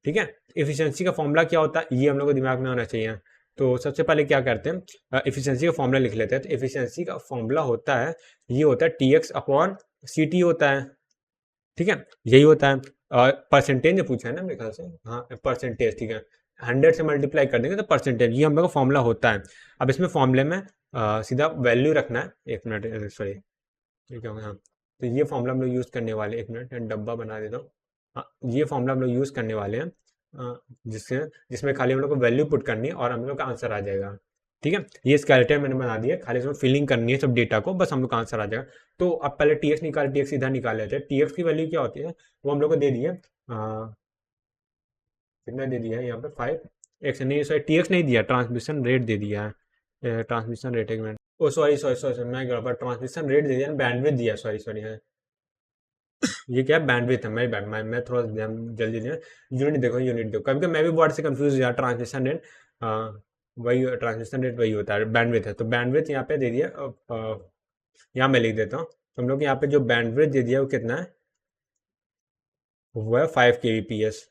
S1: ठीक है, इफिशियंसी का फॉर्मूला क्या होता है ये हम लोग को दिमाग में होना चाहिए। तो सबसे पहले क्या करते हैं इफिशियंसी का फॉर्मूला लिख लेते हैं। तो इफिशियंसी का फॉर्मूला होता है ये होता है TX अपॉन CT होता है। ठीक है, यही होता है। और परसेंटेज में पूछा है ना मेरे ख्याल से, हाँ परसेंटेज। ठीक है, 100 से मल्टीप्लाई कर देंगे तो परसेंटेज, ये हम लोग का फॉर्मूला होता है। अब इसमें फॉर्मूले में सीधा वैल्यू रखना है। एक मिनट सॉरी, ठीक है हाँ, तो ये फॉर्मूला हम लोग यूज़ करने वाले, एक मिनट डब्बा बना देता हूँ। हाँ, ये फॉर्मूला हम लोग यूज़ करने वाले हैं जिससे जिसमें खाली हम लोग को वैल्यू पुट करनी है और हम लोग का आंसर आ जाएगा। ठीक है, ये स्केलेटन मैंने बना दिया, खाली इसमें फिलिंग करनी है सब डेटा को, बस हम लोग का आंसर आ जाएगा। तो अब पहले TX निकाल, TX इधर निकाल लेते हैं। TX की वैल्यू क्या होती है वो हम लोग को दे दिया कितना दे दिया है यहाँ पे 5x नहीं सॉरी TX नहीं दिया, ट्रांसमिशन रेट दे दिया है। ट्रांसमिशन रेट एक मिनट, ओ सॉरी सॉरी सॉरी मैं गड़बड़, ट्रांसमिशन रेट दे दिया, बैंडविड्थ दिया, सॉरी सॉरी है ये क्या बैंडविड्थ है, मैं थोड़ा जल्दी दिया। यूनिट देखो यूनिट देखो, कभी कभी मैं भी वर्ड से कंफ्यूज हो जाता। ट्रांसमिशन रेट वही ट्रांसमिशन रेट वही होता है, बैंडविड्थ है। तो बैंडविड्थ यहाँ पे दे दिया, यहाँ मैं लिख देता हूँ। तो हम लोग यहाँ पे जो बैंडविड्थ दे दिया वो कितना है, वो है 5 kbps।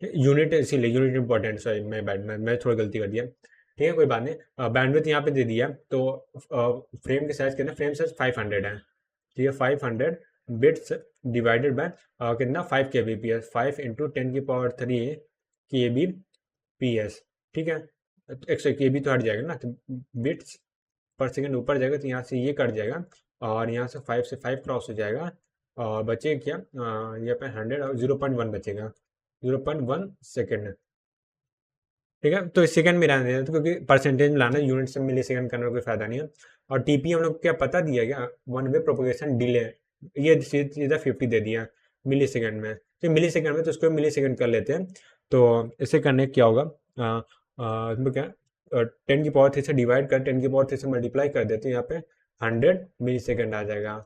S1: यूनिट इसीलिए यूनिट इंपॉर्टेंट, सॉरी मैं थोड़ा गलती कर दिया। ठीक है कोई बात नहीं, बैंडविड्थ यहाँ पे दे दिया। तो फ्रेम के साइज कितना, फ्रेम साइज 500 है। ठीक है, 500 बिट्स डिवाइडेड बाय कितना 5 kbps, 5 इंटू 10⁻³ kbps। ठीक है, 100 KB तो हट जाएगा ना, तो बिट्स पर सेकंड ऊपर जाएगा तो यहाँ से ये कट जाएगा और यहाँ से 5 से 5 क्रॉस हो जाएगा और बचेगा क्या यहाँ पे 100 और 0.1 बचेगा, 0.1 सेकेंड। ठीक है, तो इस सेकंड में रहने देते क्योंकि परसेंटेज में लाना, यूनिट से मिली सेकंड करने में कोई फायदा नहीं है। और TP हम लोग क्या पता दिया क्या, 1 वे प्रोपोगेशन डिले, ये सीधा 50 दे दिया मिली सेकंड में। तो मिली सेकंड में तो उसको मिली सेकंड कर लेते हैं। तो इसे करने क्या होगा इसमें क्या 10⁻³ से डिवाइड कर 10⁻³ से मल्टीप्लाई कर देते हैं, यहाँ पे 100 मिली सेकंड आ जाएगा।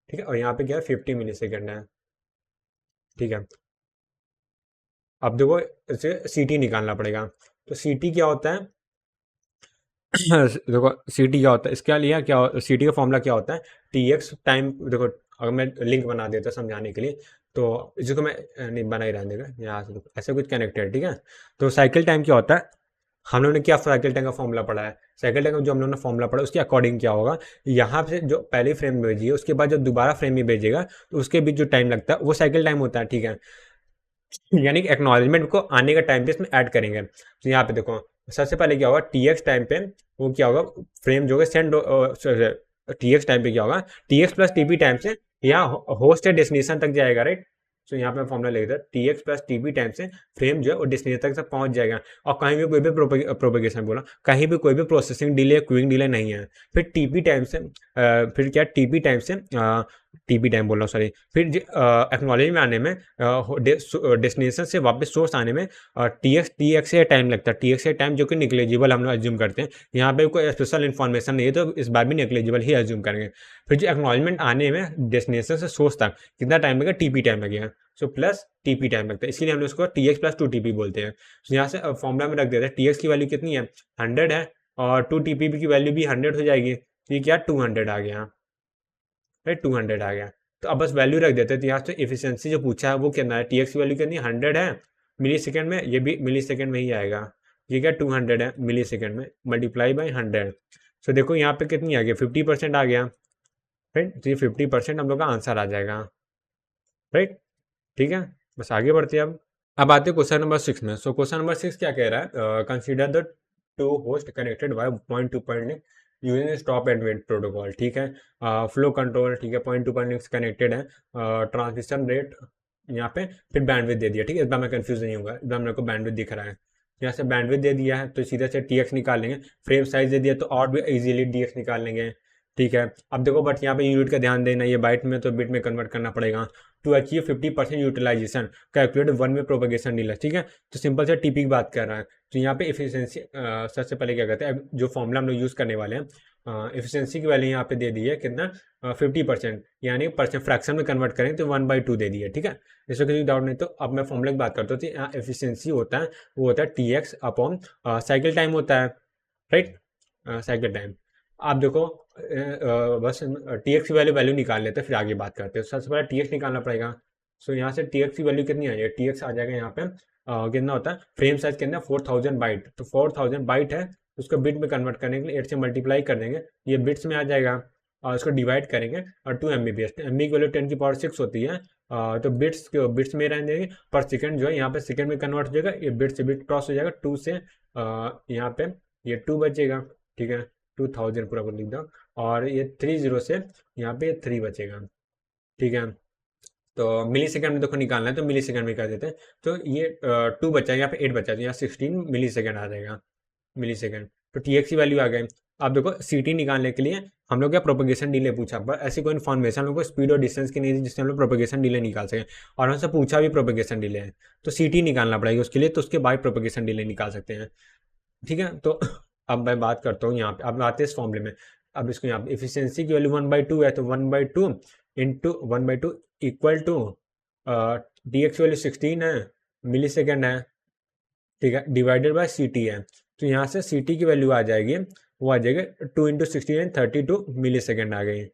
S1: ठीक है, और यहाँ पे क्या है 50 मिली सेकंड है। ठीक है, अब देखो इसे CT निकालना पड़ेगा। तो CT क्या होता है देखो CT क्या होता है, इसके लिए क्या CT का फॉर्मूला क्या होता है, TX टाइम। देखो अगर मैं लिंक बना देता समझाने के लिए, तो इसको मैं नहीं बना ही रहने देगा, यहाँ से ऐसे कुछ कनेक्टेड। ठीक है, तो साइकिल टाइम क्या होता है, हम लोगों ने क्या साइकिल टाइम का फॉर्मूला पढ़ा है। साइकिल टाइम का जो हम लोगों ने फॉर्मूला पढ़ा उसके अकॉर्डिंग क्या होगा, यहाँ से जो पहली फ्रेम में भेजिए उसके बाद जब दोबारा फ्रेम में भेजेगा तो उसके बीच जो टाइम लगता है वो साइकिल टाइम होता है। ठीक है, यानी कि एक्नॉलेजमेंट को आने का टाइम पे इसमें ऐड करेंगे। तो यहाँ पे देखो सबसे पहले क्या होगा TX टाइम पे, वो क्या होगा फ्रेम जो है सेंड, TX टाइम पे क्या होगा TX प्लस TP टाइम से यहाँ होस्ट या डेस्टिनेशन तक जाएगा, राइट। सो यहाँ पे फॉर्मूला लिख देते T X plus T B time से फ्रेम जो है वो डेस्टिनेशन तक पहुंच जाएगा, और कहीं भी कोई भी प्रोपेगेशन बोला, कहीं भी कोई भी प्रोसेसिंग डिले क्यूइंग डिले नहीं है। फिर टीपी टाइम से फिर क्या टीपी टाइम से टीपी टाइम बोल रहा हूँ सॉरी, फिर एक्नॉलेज में आने में डेस्टिनेशन से वापस सोर्स आने में टी एक्स से टाइम लगता है, टी एक्स से टाइम जो कि निग्लेजिबल हम लोग एज्यूम करते हैं, यहाँ पे कोई स्पेशल इन्फॉर्मेशन नहीं है तो इस बार भी निग्लेजिबल ही एज्यूम करेंगे। फिर जो एक्नॉलेजमेंट आने में डेस्टिनेशन से सोर्स तक कितना टाइम लगेगा, टीपी टाइम लगेगा, सो प्लस टीपी टाइम लगता है, इसीलिए हम लोग उसको T X plus two TP बोलते हैं। तो यहाँ से फॉर्मूला में रख देते हैं टी एक्स की वैल्यू कितनी है 100 है, और टू टीपी की वैल्यू भी 100 हो जाएगी, तो ये क्या 200 आ गया, राइट 200 आ गया। तो अब बस वैल्यू रख देते हैं, तो यहाँ से इफिशियंसी जो पूछा है वो कितना है, टी एक्स की वैल्यू कितनी 100 है मिली सेकेंड में, ये भी मिली सेकेंड में ही आएगा, ये क्या 200 है मिली सेकेंड में मल्टीप्लाई बाई 100। सो देखो यहाँ पे कितनी आ गया 50% आ गया, राइट, तो ये 50% हम लोग का आंसर आ जाएगा, राइट, ठीक है। बस आगे बढ़ते हैं अब आते हैं क्वेश्चन नंबर 6 में। सो क्वेश्चन नंबर 6 क्या कह रहा है, consider the two host connected by point to point link using stop and wait protocol, ठीक है, फ्लो कंट्रोल, ठीक है, point to point links connected है, ट्रांसमिशन रेट यहाँ पे, फिर बैंडविड्थ दे दिया, ठीक है, इस बार मैं कंफ्यूज नहीं होगा, इस बार मेरे को बैंडविड्थ दिख रहा है, यहाँ से बैंडविड्थ दे दिया है तो सीधे से टी एक्स निकाल लेंगे, फ्रेम साइज दे दिया तो और भी इजीली डी एक्स निकाल लेंगे, ठीक है। अब देखो बट यहाँ पे यूनिट का ध्यान देना, ये बाइट में तो बिट में कन्वर्ट करना पड़ेगा। To achieve 50% utilisation calculate one में प्रोपेगेशन डिले, ठीक है, तो सिंपल से टीपी की बात कर रहा है, तो यहाँ पे इफिशियंसी सबसे पहले क्या कहते हैं, जो फॉर्मूला हम लोग यूज़ करने वाले हैं, इफिशियंसी की वैल्यू यहाँ पे दे दी है कितना 50%, यानी परसेंट फ्रैक्शन में कन्वर्ट करें तो 1/2 दे दी है, ठीक है, इसमें किसी डाउट नहीं। तो अब मैं फॉर्मूला की बात करता हूँ, तो यहाँ एफिशिएंसी होता है वो होता है T X upon cycle time होता है, राइट, साइकिल टाइम। आप देखो बस टी एक्स की वैल्यू निकाल लेते हैं, फिर आगे बात करते हैं। सबसे पहले टी एक्स निकालना पड़ेगा, सो यहाँ से टी एक्स की वैल्यू कितनी आ जाएगी, टी एक्स आ जाएगा यहाँ पे कितना होता है, फ्रेम साइज कितना 4000 बाइट, तो 4000 बाइट है, उसको बिट में कन्वर्ट करने के लिए 8 से मल्टीप्लाई कर देंगे, ये बिट्स में आ जाएगा, और उसको डिवाइड करेंगे, और 2 MB एम बी की वैल्यू 10⁶ होती है, तो बिट्स में रहने देंगे, पर सेकंड जो है यहाँ पे सेकंड में कन्वर्ट हो जाएगा, ये बिट से बिट क्रॉस हो जाएगा, 2 से यहाँ पे ये 2 बचेगा, ठीक है, 2000 पूरा लिख दो, और ये 30 से यहाँ पे 3 बचेगा, ठीक है। तो मिली सेकंड में देखो निकालना है तो मिली सेकंड में कर देते हैं, तो ये 2 बचा, यहाँ पे 8 बचा, तो यहाँ 16 मिली सेकंड आ जाएगा, मिली सेकंड, तो टी एक्स की वैल्यू आ गई। अब देखो सी टी निकालने के लिए हम लोग क्या प्रोपेगेशन डिले पूछा, पर ऐसी कोई इन्फॉर्मेशन हम लोग को स्पीड और डिस्टेंस की नहीं थी जिससे हम लोग प्रोपेगेशन डिले निकाल सकें, और हमसे पूछा भी प्रोपेगेशन डिले है, तो सी टी निकालना पड़ेगा उसके लिए, तो उसके बाद प्रोपेगेशन डिले निकाल सकते हैं, ठीक है। तो अब मैं बात करता हूँ यहाँ पे, अब आते हैं इस फॉर्मूले में, अब इसको यहाँ पे इफिशियंसी की वैल्यू 1/2 है, तो 1/2 into 1/2 equal to D X value 16 है, मिली सेकेंड है, ठीक है, डिवाइडेड बाय सी टी है, तो यहाँ से सी टी की वैल्यू आ जाएगी, वो आ जाएगी 2 × 16 32 मिली सेकेंड आ गई,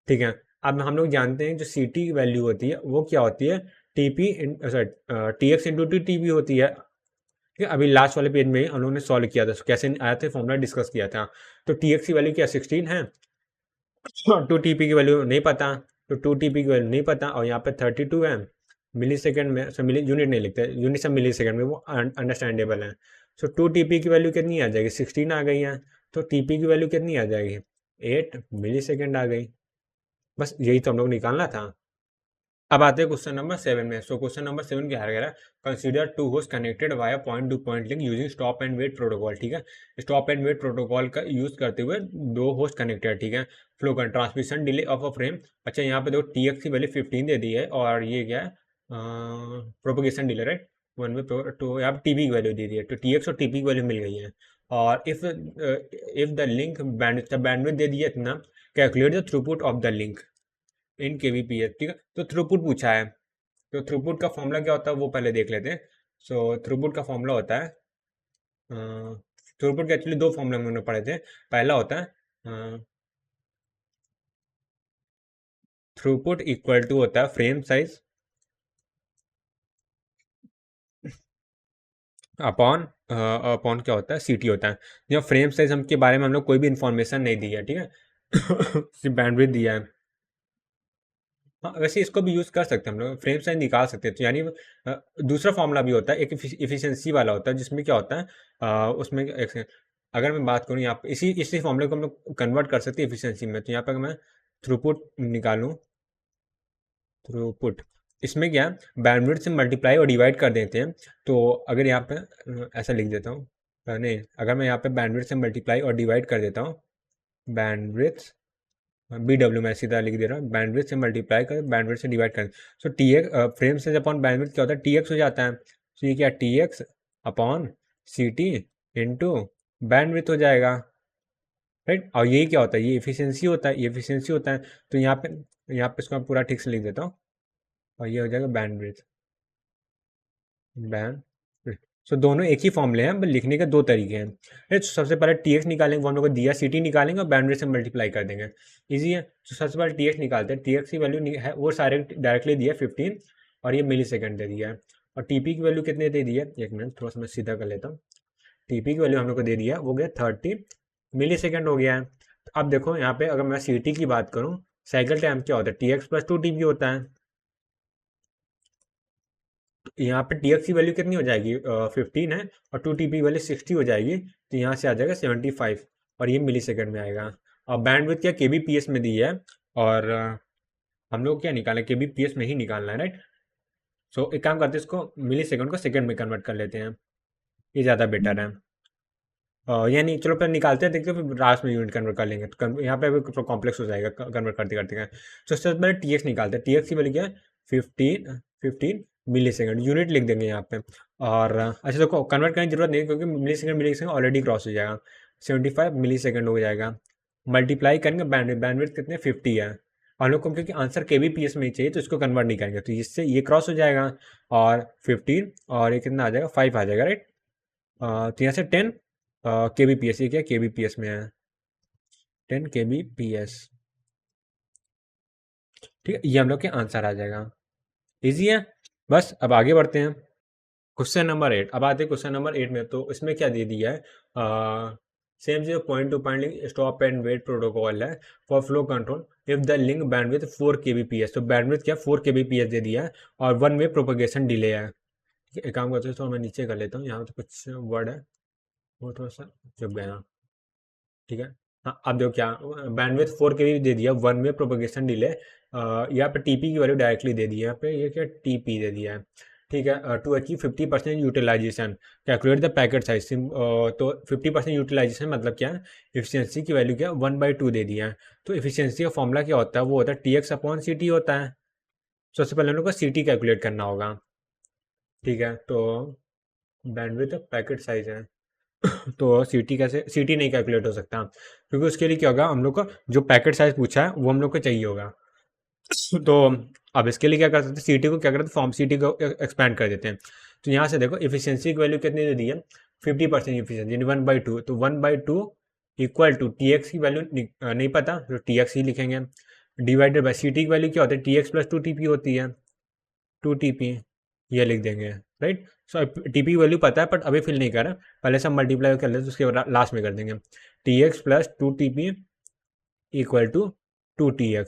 S1: ठीक है। अब हम लोग जानते हैं जो सी टी की वैल्यू होती है वो क्या होती है, T P sorry T X into T B होती है, ठीक है। अभी लास्ट वाले पेज में हम लोगों ने सॉल्व किया था, कैसे आया था फॉर्मूला डिस्कस किया था, तो टी एक्स की वैल्यू क्या 16 है, टू टी पी की वैल्यू नहीं पता, तो 2 टी पी की वैल्यू नहीं पता, और यहाँ पे 32 है मिली सेकेंड में, सो मिली यूनिट नहीं लिखते, यूनिट सब मिली सेकेंड में, वो अंडरस्टैंडेबल है। सो 2 टी पी की वैल्यू कितनी आ जाएगी 16 आ गई है, तो टी पी की वैल्यू कितनी आ जाएगी 8 मिली सेकेंड आ गई, बस यही तो हम लोग निकालना था। अब आते हैं क्वेश्चन नंबर 7 में। सो क्वेश्चन नंबर 7 क्या है, consider two host connected via point to point link using stop and wait protocol, ठीक है, स्टॉप एंड वेट प्रोटोकॉल का यूज करते हुए दो होस्ट कनेक्टेड, ठीक है, फ्लो का transmission delay of a frame, अच्छा यहाँ पे देखो टी एक्स की वैल्यू 15 दे दी है, और ये क्या है प्रोपोगेशन डिले, राइट, वन में तो यहाँ पे टीबी की वैल्यू दे दी है, तो टी एक्स और टीपी की वैल्यू मिल गई है, और इफ द लिंक बैंडविड्थ दे दिया इतना, calculate the throughput of the link in KBPS, ठीक है, तो थ्रूपुट पूछा है, तो थ्रूपुट का फॉर्मूला क्या होता है वो पहले देख लेते हैं। सो थ्रूपुट का फॉर्मूला होता है, थ्रूपुट के एक्चुअली दो फॉर्मूला हमने पढ़े थे, पहला होता है थ्रूपुट इक्वल टू होता है फ्रेम साइज अपॉन अपॉन क्या होता है सीटी होता है, जब फ्रेम साइज हम के बारे में हम लोग कोई भी इंफॉर्मेशन नहीं दी है, ठीक है, सिर्फ बैंडविड्थ दिया है। हाँ वैसे इसको भी यूज़ कर सकते हैं हम लोग, फ्रेम साइज निकाल सकते हैं, तो यानी दूसरा फॉर्मूला भी होता है, एक इफिशियंसी वाला होता है जिसमें क्या होता है उसमें एक सेकंड, अगर मैं बात करूँ यहाँ पे इसी फॉर्मूले को हम लोग कन्वर्ट कर सकते हैं इफिशियंसी में, तो यहाँ पे अगर मैं थ्रूपुट निकालूँ, थ्रूपुट, इसमें क्या बैंडविड्थ से मल्टीप्लाई और डिवाइड कर देते हैं। तो अगर यहाँ पे ऐसा लिख देता हूँ, नहीं, अगर मैं यहाँ पे बैंडविड्थ से मल्टीप्लाई और डिवाइड कर देता हूँ, बैंडविड्थ BW मैं सीधा लिख दे रहा हूँ, बैंडविड्थ से मल्टीप्लाई कर बैंडविड्थ से डिवाइड कर, सो टी एक्स फ्रेम से अपॉन बैंडविड्थ क्या होता है, TX हो जाता है। तो ये क्या TX upon CT into bandwidth हो जाएगा, राइट। और ये क्या होता है, ये एफिशिएंसी होता है, ये एफिशिएंसी होता है। तो यहाँ पे इसको मैं पूरा ठीक से लिख देता हूँ, और ये हो जाएगा बैंडविड्थ, बैंड। सो दोनों एक ही फॉर्मूले हैं, बस लिखने के दो तरीके हैं, राइट। सबसे पहले TX निकालेंगे, वो हम लोग को दिया CT निकालेंगे और बैंडविड्थ से मल्टीप्लाई कर देंगे, इजी है। तो सबसे पहले TX निकालते हैं। TX की वैल्यू है वो सारे डायरेक्टली दिया 15 और ये मिली सेकेंड दे दिया है। और TP की वैल्यू कितने दे दी है, एक मिनट थोड़ा सा मैं सीधा कर लेता हूँ। TP की वैल्यू हम लोग को दे दिया, वो गया 30 मिली सेकेंड हो गया है। तो अब देखो यहाँ पे अगर मैं CT की बात करूँ, साइकिल टाइम क्या होता है, TX प्लस 2TP होता है। यहाँ पे TX की वैल्यू कितनी हो जाएगी, 15 है, और 2TP वैल्यू 60 हो जाएगी, तो यहाँ से आ जाएगा 75, और ये मिली सेकेंड में आएगा। और बैंडविड्थ क्या KBPS में दी है, और हम लोग क्या निकालें, KBPS में ही निकालना है, राइट। सो एक काम करते हैं, इसको मिली सेकेंड को सेकेंड में कन्वर्ट कर लेते हैं, ये ज़्यादा बेटर है। यानी चलो पहले निकालते हैं, देखते हैं फिर लास्ट में यूनिट कन्वर्ट कर लेंगे, तो यहाँ पे अभी कॉम्प्लेक्स हो जाएगा कन्वर्ट करते करते हैं। तो सबसे पहले TX निकालते हैं। TX की वैल्यू क्या है, 15 मिली सेकेंड, यूनिट लिख देंगे यहाँ पे। और अच्छा देखो कन्वर्ट करने की जरूरत नहीं, क्योंकि मिली सेकेंड ऑलरेडी क्रॉस हो जाएगा, 75 मिली सेकेंड हो जाएगा। मल्टीप्लाई करेंगे बैंडविड्थ कितने 50 है, और लोग को क्योंकि आंसर KBPS में ही चाहिए तो इसको कन्वर्ट नहीं करेंगे, तो इससे ये क्रॉस हो जाएगा, और 15 और ये कितना आ जाएगा 5 आ जाएगा, राइट। तो यहाँ से 10 KBPS, ये क्या KBPS में है, 10 KBPS, ठीक है, ये हम लोग के आंसर आ जाएगा, इजी है। बस अब आगे बढ़ते हैं, क्वेश्चन नंबर 8। अब आते हैं क्वेश्चन नंबर 8 में। तो इसमें क्या दे दिया है, सेम जो point to point link stop and wait protocol है for flow control if the link bandwidth 4 KBPS। तो बैंडविड्थ क्या 4 KBPS दे दिया है, और 1 वे प्रोपगेशन डिले है। ठीक है, एक काम करते हैं, तो मैं नीचे कर लेता हूँ, यहाँ तो कुछ वर्ड है वो थोड़ा सा चुप गया, ठीक है। हाँ अब देखो क्या बैंडविड्थ 4 के भी दे दिया, 1 वे प्रोपगेशन डिले, यहाँ पे TP की वैल्यू डायरेक्टली दे दी है, यहाँ पे ये क्या TP दे दिया है, ठीक है। To achieve 50% utilisation calculate the packet size, तो 50% यूटिलाइजेशन मतलब क्या है, एफिशिएंसी की वैल्यू क्या 1/2 दे दिया है। तो एफिशिएंसी का फॉर्मूला क्या होता है, वो होता है TX अपॉन CT होता है। सबसे पहले हम लोग को CT कैलकुलेट करना होगा, ठीक है। तो बैंडविड्थ पैकेट साइज है, तो CT कैसे, CT नहीं कैलकुलेट हो सकता, क्योंकि उसके लिए क्या होगा, हम लोग को जो पैकेट साइज पूछा है वो हम लोग को चाहिए होगा। तो अब इसके लिए क्या कर सकते हैं, CT को क्या करते हैं, फॉर्म CT को एक्सपैंड कर देते हैं। तो यहाँ से देखो एफिशिएंसी की वैल्यू कितनी दे दी है, 50% एफिशिएंसी यानी 1/2, तो 1/2 इक्वल टू TX की वैल्यू नहीं पता, तो TX ही लिखेंगे, डिवाइडेड बाई CT की वैल्यू क्या होती है, TX प्लस 2TP होती है, 2TP ये लिख देंगे, राइट। सो TP वैल्यू पता है, बट अभी फिल नहीं कर रहा, पहले से हम मल्टीप्लाई कर लेते, उसके बाद लास्ट में कर देंगे। TX plus 2TP equal to 2TX,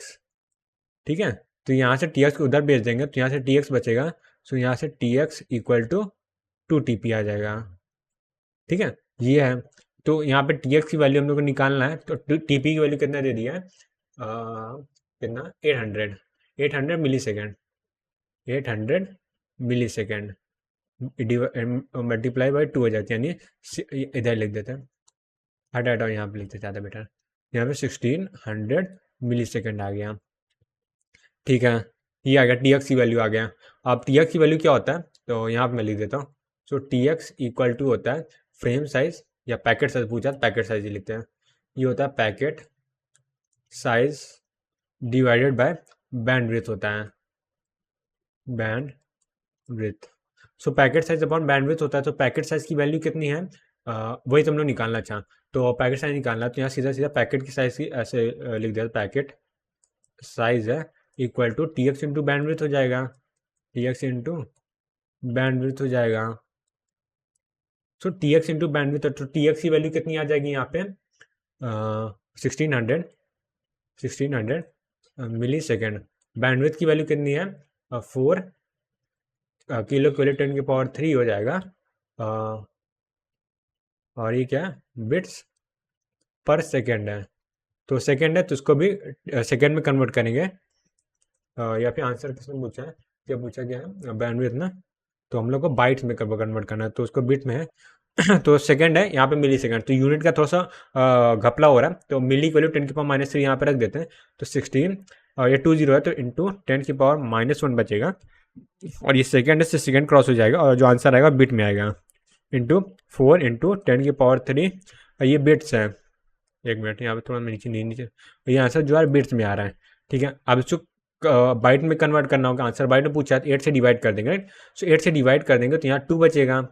S1: ठीक है। तो यहाँ से TX को उधर भेज देंगे, तो यहाँ से TX बचेगा, सो यहाँ से TX इक्वल टू 2TP आ जाएगा, ठीक है, ये है। तो यहाँ पे TX की वैल्यू हम लोग को निकालना है, तो TP की वैल्यू कितना दे दिया है, कितना 800 millisecond, 800 millisecond multiply by 2 हो जाती है, यानी इधर लिख देते हैं, हटाओ यहाँ पे लिखते ज़्यादा बेटर, यहाँ पे 1600 मिली सेकेंड आ गया, ठीक है। ये आ गया TX की वैल्यू आ गया। अब TX की वैल्यू क्या होता है, तो यहाँ पे मैं लिख देता हूँ। सो TX इक्वल टू होता है फ्रेम साइज या पैकेट साइज पूछा, पैकेट साइज ही लिखते हैं, ये होता है packet size divided by bandwidth होता है, bandwidth. So packet size upon bandwidth होता है, तो पैकेट साइज की वैल्यू कितनी है, वही तुम लोग निकालना चाह, तो पैकेट साइज निकालना, तो यहाँ सीधा सीधा पैकेट की साइज की ऐसे लिख दिया, पैकेट साइज है equal to TX into bandwidth हो जाएगा, TX इंटू बैंड विड्थ हो जाएगा। So TX into bandwidth, तो TX की वैल्यू कितनी आ जाएगी यहाँ पे, 1600 मिली सेकेंड, बैंड विड्थ की वैल्यू कितनी है 4 किलो क्यूले 10 की पावर 3 हो जाएगा, और ये क्या बिट्स पर सेकेंड है, तो सेकेंड है तो उसको भी सेकेंड में कन्वर्ट करेंगे, या फिर आंसर किसने पूछा है, क्या पूछा गया है बैंडविड्थ ना, तो हम लोग को बाइट्स में कन्वर्ट करना है, तो उसको बिट में है तो सेकंड है यहाँ पे मिली सेकंड, तो यूनिट का थोड़ा सा घपला हो रहा है, तो मिली की वैल्यू 10 की पावर -3 यहाँ पे रख देते हैं, तो 16 और ये 20 है तो इंटू 10 की पावर -1 बचेगा, और ये सेकंड है, सेकंड क्रॉस हो जाएगा और जो आंसर आएगा बिट में आएगा, इंटू 4 इंटू 10 की पावर 3, ये बिट्स है। एक मिनट यहाँ पे थोड़ा नीचे नहीं नीचे, ये आंसर जो है बिट्स में आ रहा है। ठीक है, अब इसको बाइट में कन्वर्ट करना होगा, आंसर बाइट में पूछा है तो 8 से डिवाइड कर देंगे, राइट। सो 8 से डिवाइड कर देंगे तो यहाँ 2 बचेगा,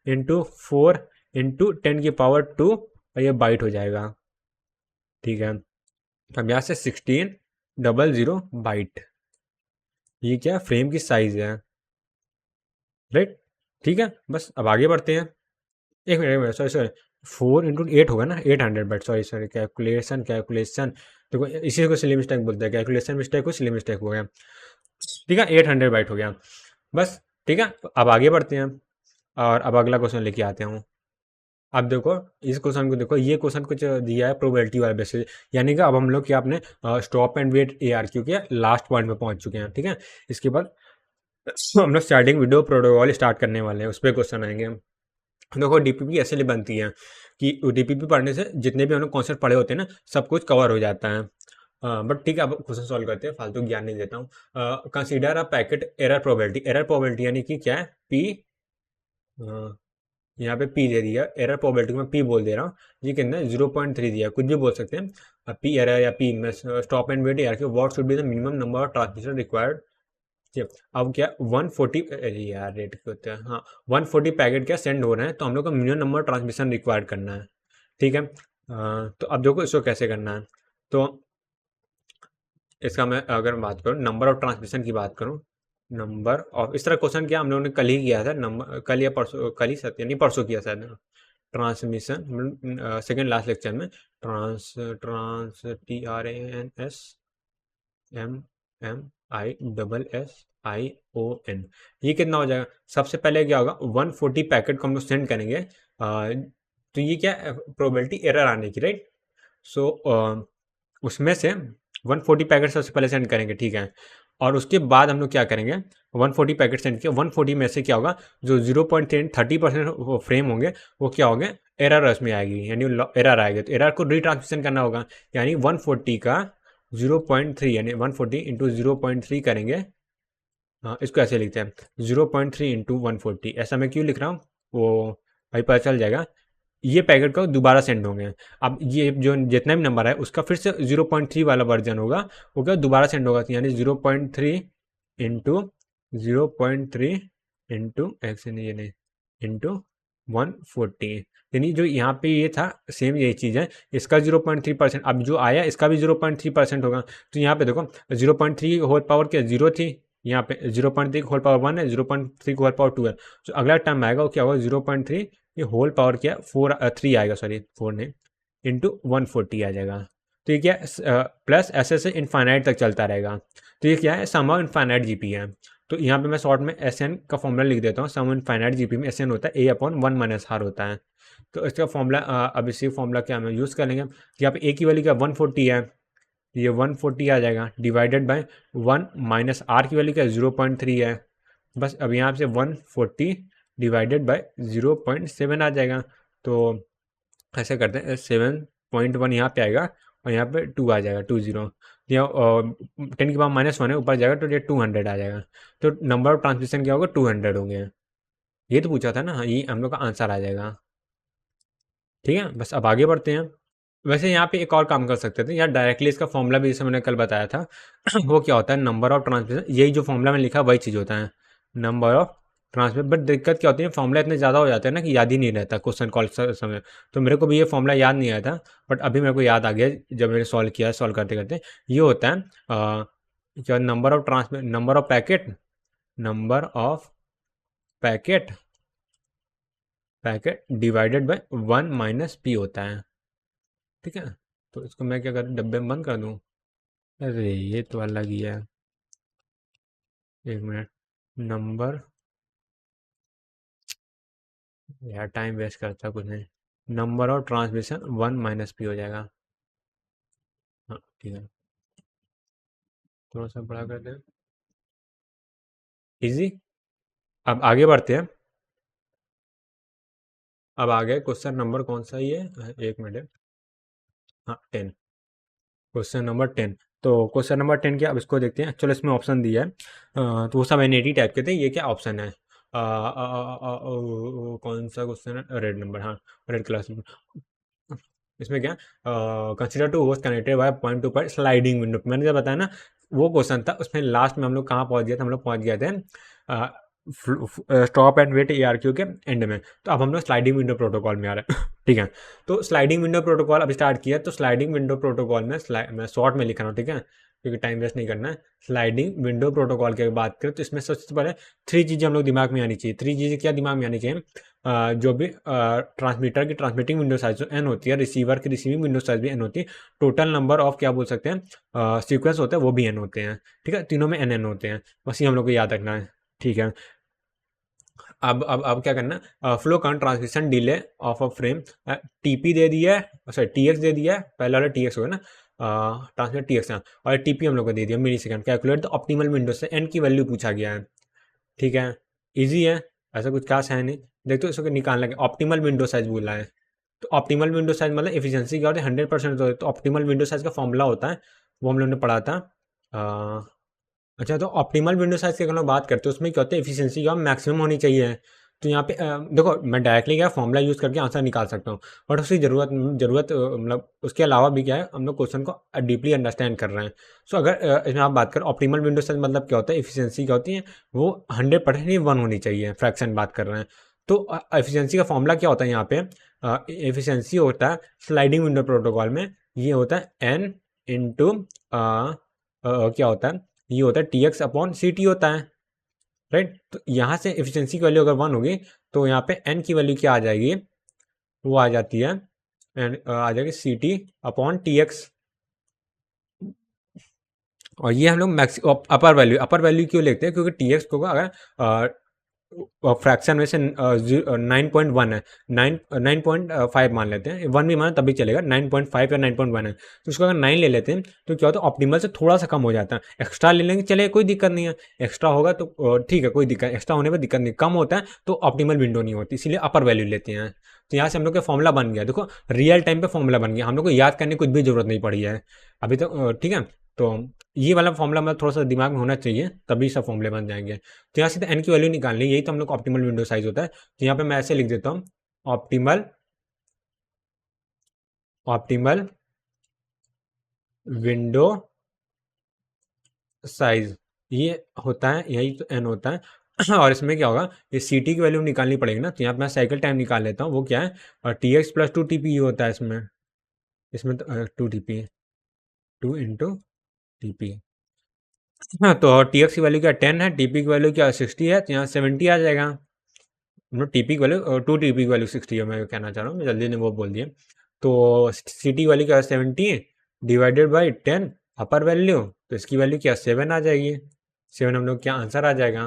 S1: इंटू 4 इंटू 10 की पावर 2, और ये बाइट हो जाएगा। ठीक है, अब यहाँ से 1600 बाइट, ये क्या फ्रेम की साइज है, राइट। ठीक है, बस अब आगे बढ़ते हैं। एक मिनट सॉरी सॉरी, 4 इंटू 8 होगा ना, 800 byte, sorry sorry, calculation calculation, देखो इसी को स्लिम मिस्टेक बोलते हैं, कैलकुलेशन मिस्टेक को स्लिम मिस्टेक हो गया। ठीक है, 800 बाइट हो गया बस। ठीक है, अब आगे बढ़ते हैं और अब अगला क्वेश्चन लेके आते हूँ। अब देखो इस क्वेश्चन को देखो, ये क्वेश्चन कुछ दिया है प्रोबेबिलिटी वाले बेसिस, यानी कि अब हम लोग क्या अपने स्टॉप एंड वेट ARQ के लास्ट पॉइंट पे पहुंच चुके हैं। ठीक है, इसके बाद हम लोग स्टार्टिंग वीडियो प्रोटोकॉल स्टार्ट करने वाले हैं, उस पर क्वेश्चन आएंगे। देखो डीपीपी ऐसे लिए बनती है कि डीपीपी पढ़ने से जितने भी हम लोग कॉन्सेप्ट पढ़े होते हैं ना, सब कुछ कवर हो जाता है। बट ठीक है, अब क्वेश्चन सॉल्व करते हैं, फालतू ज्ञान नहीं देता हूँ। Consider a packet error probability, error probability यानी कि क्या है, पी, यहाँ पे पी दे दिया, एरर प्रोबेबिलिटी में पी बोल दे रहा हूँ, ये कितना है 0.3 दिया, कुछ भी बोल सकते हैं, पी एरर या पी स्टॉप एंड वेट यार कि what should be the minimum number of transmission required. अब क्या 140, अरे यार रेट क्या होता है, हाँ 140 पैकेट क्या सेंड हो रहे हैं, तो हम लोग को मिनिमम नंबर ट्रांसमिशन रिक्वायर्ड करना है। ठीक है, तो अब देखो इसको कैसे करना है, तो इसका मैं अगर बात करूँ, नंबर ऑफ ट्रांसमिशन की बात करूँ, नंबर ऑफ, इस तरह क्वेश्चन क्या हम लोगों ने कल ही किया था, नंबर कल या परसों, कल ही सत्य नहीं परसों किया शायद, ट्रांसमिशन सेकेंड लास्ट लेक्चर में, ट्रांस ट्रांस TRANS MMISSION, ये कितना हो जाएगा, सबसे पहले क्या होगा 140 पैकेट को हम लोग सेंड करेंगे, तो ये क्या प्रोबेबिलिटी एरर आने की, राइट। सो उसमें से 140 पैकेट सबसे पहले सेंड करेंगे, ठीक है, और उसके बाद हम लोग क्या करेंगे, 140 पैकेट सेंड किया, 140 में से क्या होगा, जो 0.30% फ्रेम होंगे वो क्या होंगे, एरर उसमें आएगी, यानी एरर आएगी, तो एरर को रिट्रांसमिशन करना होगा, यानी 140 का 0.3, यानी 140 इंटू 0.3 करेंगे। हाँ, इसको ऐसे लिखते हैं 0.3 इंटू 140, ऐसा मैं क्यों लिख रहा हूँ वो भाई पता चल जाएगा। ये पैकेट को दोबारा सेंड होंगे, अब ये जो जितना भी नंबर है उसका फिर से 0.3 वाला वर्जन होगा, वो क्या दोबारा सेंड होगा, यानी 0.3 इंटू 0.3 इंटू एक्स नहीं, ये नहीं, इंटू 140, यानी जो यहाँ पे ये था सेम यही चीज़ है, इसका 0.3%, अब जो आया इसका भी 0.3% होगा, तो यहाँ पे देखो 0.3 होल पावर क्या 0 थी, यहाँ पे 0.3 होल पावर 1 है, 0.3 होल पावर 2 है, तो अगला टर्म आएगा वो क्या होगा 0.3, ये होल पावर क्या 3 आएगा, सॉरी 4 नहीं, इंटू 140 आ जाएगा, तो ये क्या प्लस ऐसे से इनफाइनाइट तक चलता रहेगा, तो ये क्या है सम ऑफ इनफाइनाइट जीपी है। तो यहाँ पे मैं शॉर्ट में SN का फॉर्मूला लिख देता हूँ, सम इनफाइनाइट जीपी में SN होता है A/1 - R होता है, तो इसका फॉर्मूला अब इसी फॉर्मूला क्या हम यूज़ कर लेंगे, यहाँ पे A की वैल्यू क्या 140 है, ये 140 आ जाएगा, डिवाइडेड बाय 1 माइनस R की वैल्यू क्या 0.3 है, बस अब यहाँ से 140 डिवाइडेड बाय 0.7 आ जाएगा, तो ऐसे करते हैं 7.1 यहाँ पे आएगा और यहाँ पे 2 आ जाएगा 20, यहाँ 10 की पावर -1 है, ऊपर जाएगा तो ये 200 आ जाएगा, तो नंबर ऑफ ट्रांसमिशन क्या होगा 200 होंगे, ये तो पूछा था ना, हाँ ये हम लोग का आंसर आ जाएगा। ठीक है, बस अब आगे बढ़ते हैं। वैसे यहाँ पे एक और काम कर सकते थे, यार डायरेक्टली इसका फॉर्मूला भी जैसे मैंने कल बताया था वो क्या होता है, नंबर ऑफ ट्रांसमिशन, यही जो फॉर्मूला में लिखा वही चीज़ होता है, नंबर ऑफ ट्रांसमिशन, बट दिक्कत क्या होती है फॉर्मूला इतने ज़्यादा हो जाते हैं ना कि याद ही नहीं रहता क्वेश्चन कॉल समय, तो मेरे को भी ये फॉर्मूला याद नहीं आया था, बट अभी मेरे को याद आ गया जब मैंने सॉल्व किया, सॉल्व करते करते ये होता है क्या, number of transmit, number of packet, number of packet packet divided by 1 minus P होता है। ठीक है, तो इसको मैं क्या करूँ, डब्बे में बंद कर दूँ, अरे ये तो अलग ही है, एक मिनट, नंबर, यार टाइम वेस्ट करता कुछ नहीं, number of transmission 1 minus P हो जाएगा। हाँ ठीक है, थोड़ा सा बड़ा कर दे, इजी। अब आगे बढ़ते हैं। अब आगे क्वेश्चन नंबर कौन सा ये, एक मिनट। हाँ 10, क्वेश्चन नंबर 10। तो क्वेश्चन नंबर 10 क्या, अब इसको देखते हैं। चलो इसमें ऑप्शन दिया है, तो वो सब एनएटी टाइप के थे। ये क्या ऑप्शन है, कौन सा क्वेश्चन है, रेड नंबर, हाँ रेड क्लास। इसमें क्या, consider two host connected by point to point sliding window, मैंने जब बताया ना वो क्वेश्चन था। उसमें लास्ट में हम लोग कहाँ पहुंच गए थे, हम लोग पहुंच गए थे स्टॉप एंड वेट एआरक्यू के एंड में। तो अब हम लोग स्लाइडिंग विंडो प्रोटोकॉल में आ रहे हैं ठीक है। तो स्लाइडिंग विंडो प्रोटोकॉल अब स्टार्ट किया। तो स्लाइडिंग विंडो प्रोटोकॉल में मैं शॉर्ट में लिख रहा हूँ, ठीक है, क्योंकि टाइम वेस्ट नहीं करना है। स्लाइडिंग विंडो प्रोटोकॉल की बात करें तो इसमें सबसे पहले थ्री चीज़ें हम लोग दिमाग में आनी चाहिए। थ्री चीज़ें क्या दिमाग में आनी चाहिए, जो भी ट्रांसमीटर की ट्रांसमिटिंग विंडो साइज जो एन होती है, रिसीवर की रिसीविंग विंडो साइज भी एन होती है, टोटल नंबर ऑफ क्या बोल सकते हैं सीक्वेंस होते हैं वो भी एन होते हैं, ठीक है, तीनों में एन एन होते हैं। बस ये हम लोग को याद रखना है, ठीक है। अब क्या करना, flow count transmission delay of a frame, TP दे दिया है, सॉरी टीएक्स दे दिया है, पहले वाला टीएक्स होगा ना, ट्रांसमिट टीएक्स, और टीपी हम लोग को दे दिया millisecond. Calculate the optimal window से एन की वैल्यू पूछा गया है, ठीक है, इजी है, ऐसा कुछ खास है नहीं। देखो इसको निकालना है, ऑप्टिमल विंडो साइज बोला है। तो ऑप्टिमल विंडो साइज मतलब एफिशिएंसी क्या होती है, 100% होती है। तो ऑप्टिमल विंडो साइज का फॉर्मूला होता है, वो हम लोग ने पढ़ा था। अच्छा, तो ऑप्टिमल विंडो साइज की अगर हम बात करते हैं उसमें क्या होता है, एफिशिएंसी क्या मैक्सिमम होनी चाहिए। तो यहाँ पे देखो मैं डायरेक्टली क्या फॉर्मूला यूज़ करके आंसर निकाल सकता हूँ, बट उसकी ज़रूरत मतलब उसके अलावा भी क्या है, हम लोग क्वेश्चन को डीपली अंडरस्टैंड कर रहे हैं। सो अगर इसमें आप बात करें ऑप्टिमल विंडो साइज मतलब क्या होता है, एफिशिएंसी क्या होती है, वो 100% ही 1 होनी चाहिए, फ्रैक्शन बात कर रहे हैं। तो एफिशिएंसी का फॉर्मूला क्या होता है यहाँ पे, एफिशिएंसी होता है स्लाइडिंग विंडो प्रोटोकॉल में, ये होता है एन इंटू क्या होता है, ये होता है T X upon C T होता है, राइट। तो यहाँ से एफिशिएंसी की वैल्यू अगर 1 होगी तो यहाँ पे एन की वैल्यू क्या आ जाएगी, वो आ जाती है आ जाएगी C T upon T X. और ये हम लोग मैक्स अपर वैल्यू क्यों लेते हैं, क्योंकि टी एक्स को अगर फ्रैक्शन में से 9.1 है, 9.5 मान लेते हैं, 1 भी माने तब भी चलेगा, 9.5 या 9.1 है, तो उसको अगर 9 ले लेते हैं तो क्या होता है, ऑप्टिमल से थोड़ा सा कम हो जाता है। एक्स्ट्रा ले लेंगे चले, कोई दिक्कत नहीं है, एक्स्ट्रा होगा तो ठीक है, कोई दिक्कत, एक्स्ट्रा होने पर दिक्कत नहीं, कम होता है तो ऑप्टिमल विंडो नहीं होती, इसीलिए अपर वैल्यू लेते हैं। तो यहाँ से हम लोग का फॉर्मूला बन गया, देखो रियल टाइम पे फॉर्मूला बन गया, हम लोग को याद करने की कुछ भी जरूरत नहीं पड़ी है अभी तक, ठीक है। तो ये वाला फॉर्मूला मतलब थोड़ा सा दिमाग में होना चाहिए, तभी सब फॉर्मूले बन जाएंगे। तो यहाँ से तो एन की वैल्यू निकालनी, यही तो हम लोग ऑप्टिमल विंडो साइज होता है। तो यहाँ पे मैं ऐसे लिख देता हूँ, ऑप्टिमल ऑप्टिमल विंडो साइज ये होता है, यही तो एन होता है और इसमें क्या होगा, ये सी टी की वैल्यू निकालनी पड़ेगी ना। तो यहाँ पे मैं साइकिल टाइम निकाल लेता हूँ, वो क्या है, और T X plus 2 T P होता है इसमें, इसमें तो 2 T P, 2 into T P. हाँ, तो टी एक्स की वैल्यू क्या 10 है, टी पी की वैल्यू क्या 60 है, तो यहाँ 70 आ जाएगा। मतलब टीपी की वैल्यू 2 टीपी की वैल्यू 60 है, मैं कहना चाह रहा हूँ, मैं जल्दी ने वो बोल दिया। तो सी टी वैल्यू क्या है 70 डिवाइडेड बाई 10 अपर वैल्यू, तो इसकी वैल्यू क्या 7 आ जाएगी। 7 हम लोग क्या आंसर आ जाएगा,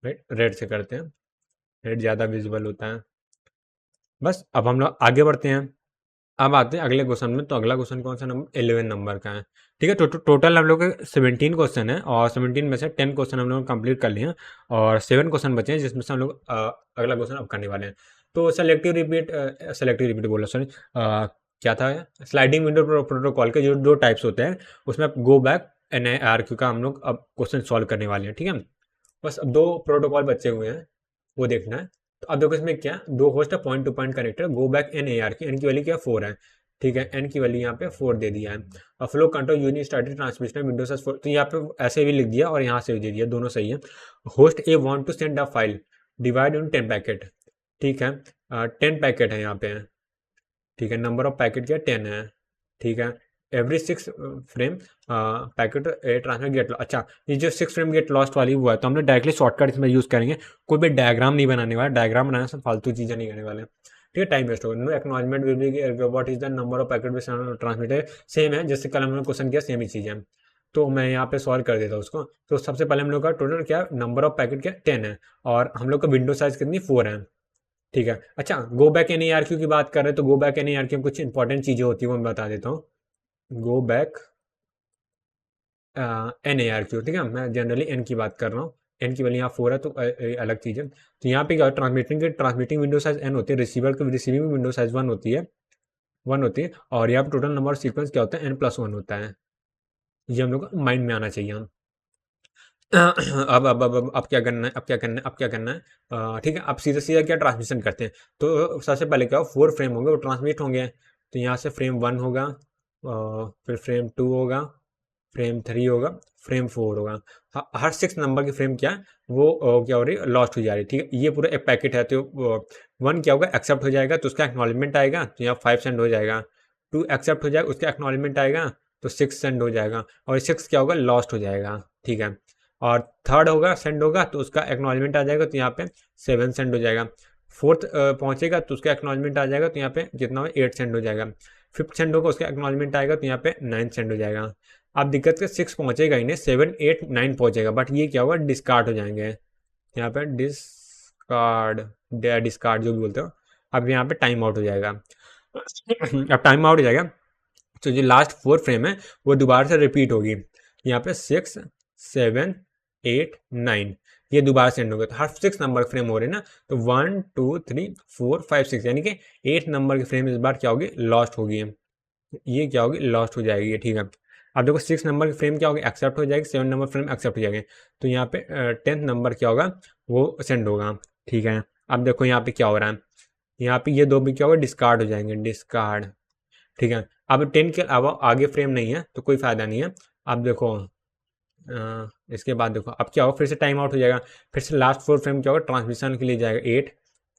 S1: राइट, रेड से करते हैं, रेड ज़्यादा विजिबल होता है। बस अब हम लोग आगे बढ़ते हैं। अब आते हैं अगले क्वेश्चन में। तो अगला क्वेश्चन कौन सा नंबर 11 नंबर का है, ठीक है। टोटल हम लोग के 17 क्वेश्चन है, और 17 में से 10 क्वेश्चन हम लोग कंप्लीट कर लिए हैं, और 7 क्वेश्चन बचे हैं जिसमें से हम लोग अगला क्वेश्चन अब करने वाले हैं। तो सेलेक्टिव रिपीट बोला, सॉरी, क्या था, स्लाइडिंग विंडो प्रोटोकॉल के जो दो टाइप्स होते हैं, उसमें go back N R Q का हम लोग अब क्वेश्चन सॉल्व करने वाले हैं, ठीक है। बस अब दो प्रोटोकॉल बचे हुए हैं, वो देखना है। तो अब देखो इसमें क्या, दो होस्ट है, point to point connector, go back N A R की, एन की वैल्यू क्या 4 है, ठीक है, एन की वैल्यू यहाँ पे 4 दे दिया है। और flow control unit started transmission Windows 4, तो यहाँ पे ऐसे भी लिख दिया और यहाँ से भी दे दिया, दोनों सही है। Host A want to send a file divide in 10 packet, ठीक है, 10 पैकेट है यहाँ पे, ठीक है, नंबर ऑफ पैकेट क्या 10 है, ठीक है, every 6 frame packet transfer get, अच्छा ये जो 6 फ्रेम गेट लॉस्ट वाली हुआ है, तो हम लोग डायरेक्टली शॉर्टकट इसमें यूज़ करेंगे, कोई भी डायग्राम नहीं बनाने वाला, डायग्राम बनाने से फालतू चीज़ें नहीं करने वाले, ठीक है, टाइम वेस्ट होगा। No acknowledgement will be what is the number of packet transmitted, same है जैसे कल हमने क्वेश्चन किया, सेम ही चीज़ है। तो मैं यहाँ पे सॉल्व कर देता हूँ उसको। तो सबसे पहले हम लोग का टोटल क्या, नंबर ऑफ पैकेट क्या 10 है, और हम लोग का विंडो साइज कितनी 4 है, ठीक है। अच्छा, go back N R Q की बात कर रहे हैं, तो go back N R Q में कुछ इंपॉर्टेंट चीज़ें होती है वो मैं बता देता हूँ। Go back N A R Q, ठीक है, मैं जनरली एन की बात कर रहा हूँ। एन की वैल्यू यहाँ 4 है तो अलग चीज़ है। तो यहाँ पे क्या ट्रांसमिटिंग विंडो साइज एन होती है, रिसीवर की रिसीविंग विंडो साइज 1 होती है और यहाँ पे टोटल नंबर ऑफ सीक्वेंस क्या होता है, n+1 होता है। ये हम लोग को माइंड में आना चाहिए। हम अब क्या करना है, ठीक है, अब सीधा सीधा क्या ट्रांसमिशन करते हैं। तो सबसे पहले क्या हो, 4 फ्रेम होंगे, वो ट्रांसमिट होंगे। तो यहाँ से फ्रेम 1 होगा, फिर फ्रेम 2 होगा, फ्रेम 3 होगा, फ्रेम 4 होगा। हर 6 नंबर की फ्रेम क्या है, वो क्या हो रही है, लॉस्ट हो जा रही है, ठीक है। ये पूरा एक पैकेट है। तो 1 क्या होगा, एक्सेप्ट हो जाएगा तो उसका एक्नॉलेजमेंट आएगा, तो यहाँ 5 सेंड हो जाएगा। 2 एक्सेप्ट हो जाएगा, उसका एक्नॉलेजमेंट आएगा तो 6 सेंड हो जाएगा, और 6 क्या होगा, लॉस्ट हो जाएगा, ठीक है। और थर्ड होगा, सेंड होगा तो उसका एक्नॉलेजमेंट आ जाएगा, तो यहाँ पे 7 सेंड हो जाएगा। फोर्थ पहुंचेगा तो उसका एक्नॉलेजमेंट आ जाएगा, तो यहाँ पे कितना हो, 8 सेंड हो जाएगा। फिफ्थ सेंड होगा, उसका एक्नॉलेजमेंट आएगा तो यहाँ पे 9 सेंड हो जाएगा। अब दिक्कत का 6 पहुंचेगा ही नहीं, 7 8 9 पहुंचेगा, बट ये क्या होगा, डिस्कार्ड हो जाएंगे। यहाँ पे डिस्कार्ड जो भी बोलते हो। अब यहाँ पे टाइम आउट हो जाएगा। अब टाइम आउट हो जाएगा तो जो लास्ट 4 फ्रेम है वो दोबारा से रिपीट होगी। यहाँ पे 6 7 8 9 ये दोबारा सेंड हो गए, तो हर 6 नंबर के फ्रेम हो रहे हैं ना, तो 1 2 3 4 5 6 यानी कि 8 नंबर की फ्रेम इस बार क्या होगी, लॉस्ट होगी। ये क्या होगी, लॉस्ट हो जाएगी, ठीक है। अब देखो 6 नंबर की फ्रेम क्या होगी, एक्सेप्ट हो जाएगी, 7 नंबर फ्रेम एक्सेप्ट हो जाएंगे, तो यहाँ पे 10th नंबर क्या होगा, वो सेंड होगा, ठीक है। अब देखो यहाँ पे क्या हो रहा है, यहाँ पे ये दो भी क्या होगा, डिस्कार्ड हो जाएंगे, डिस्कार्ड, ठीक है। अब 10 के अलावा आगे फ्रेम नहीं है तो कोई फायदा नहीं है। अब देखो इसके बाद देखो अब क्या होगा, फिर से टाइम आउट हो जाएगा, फिर से लास्ट 4 फ्रेम क्या होगा, ट्रांसमिशन के लिए जाएगा 8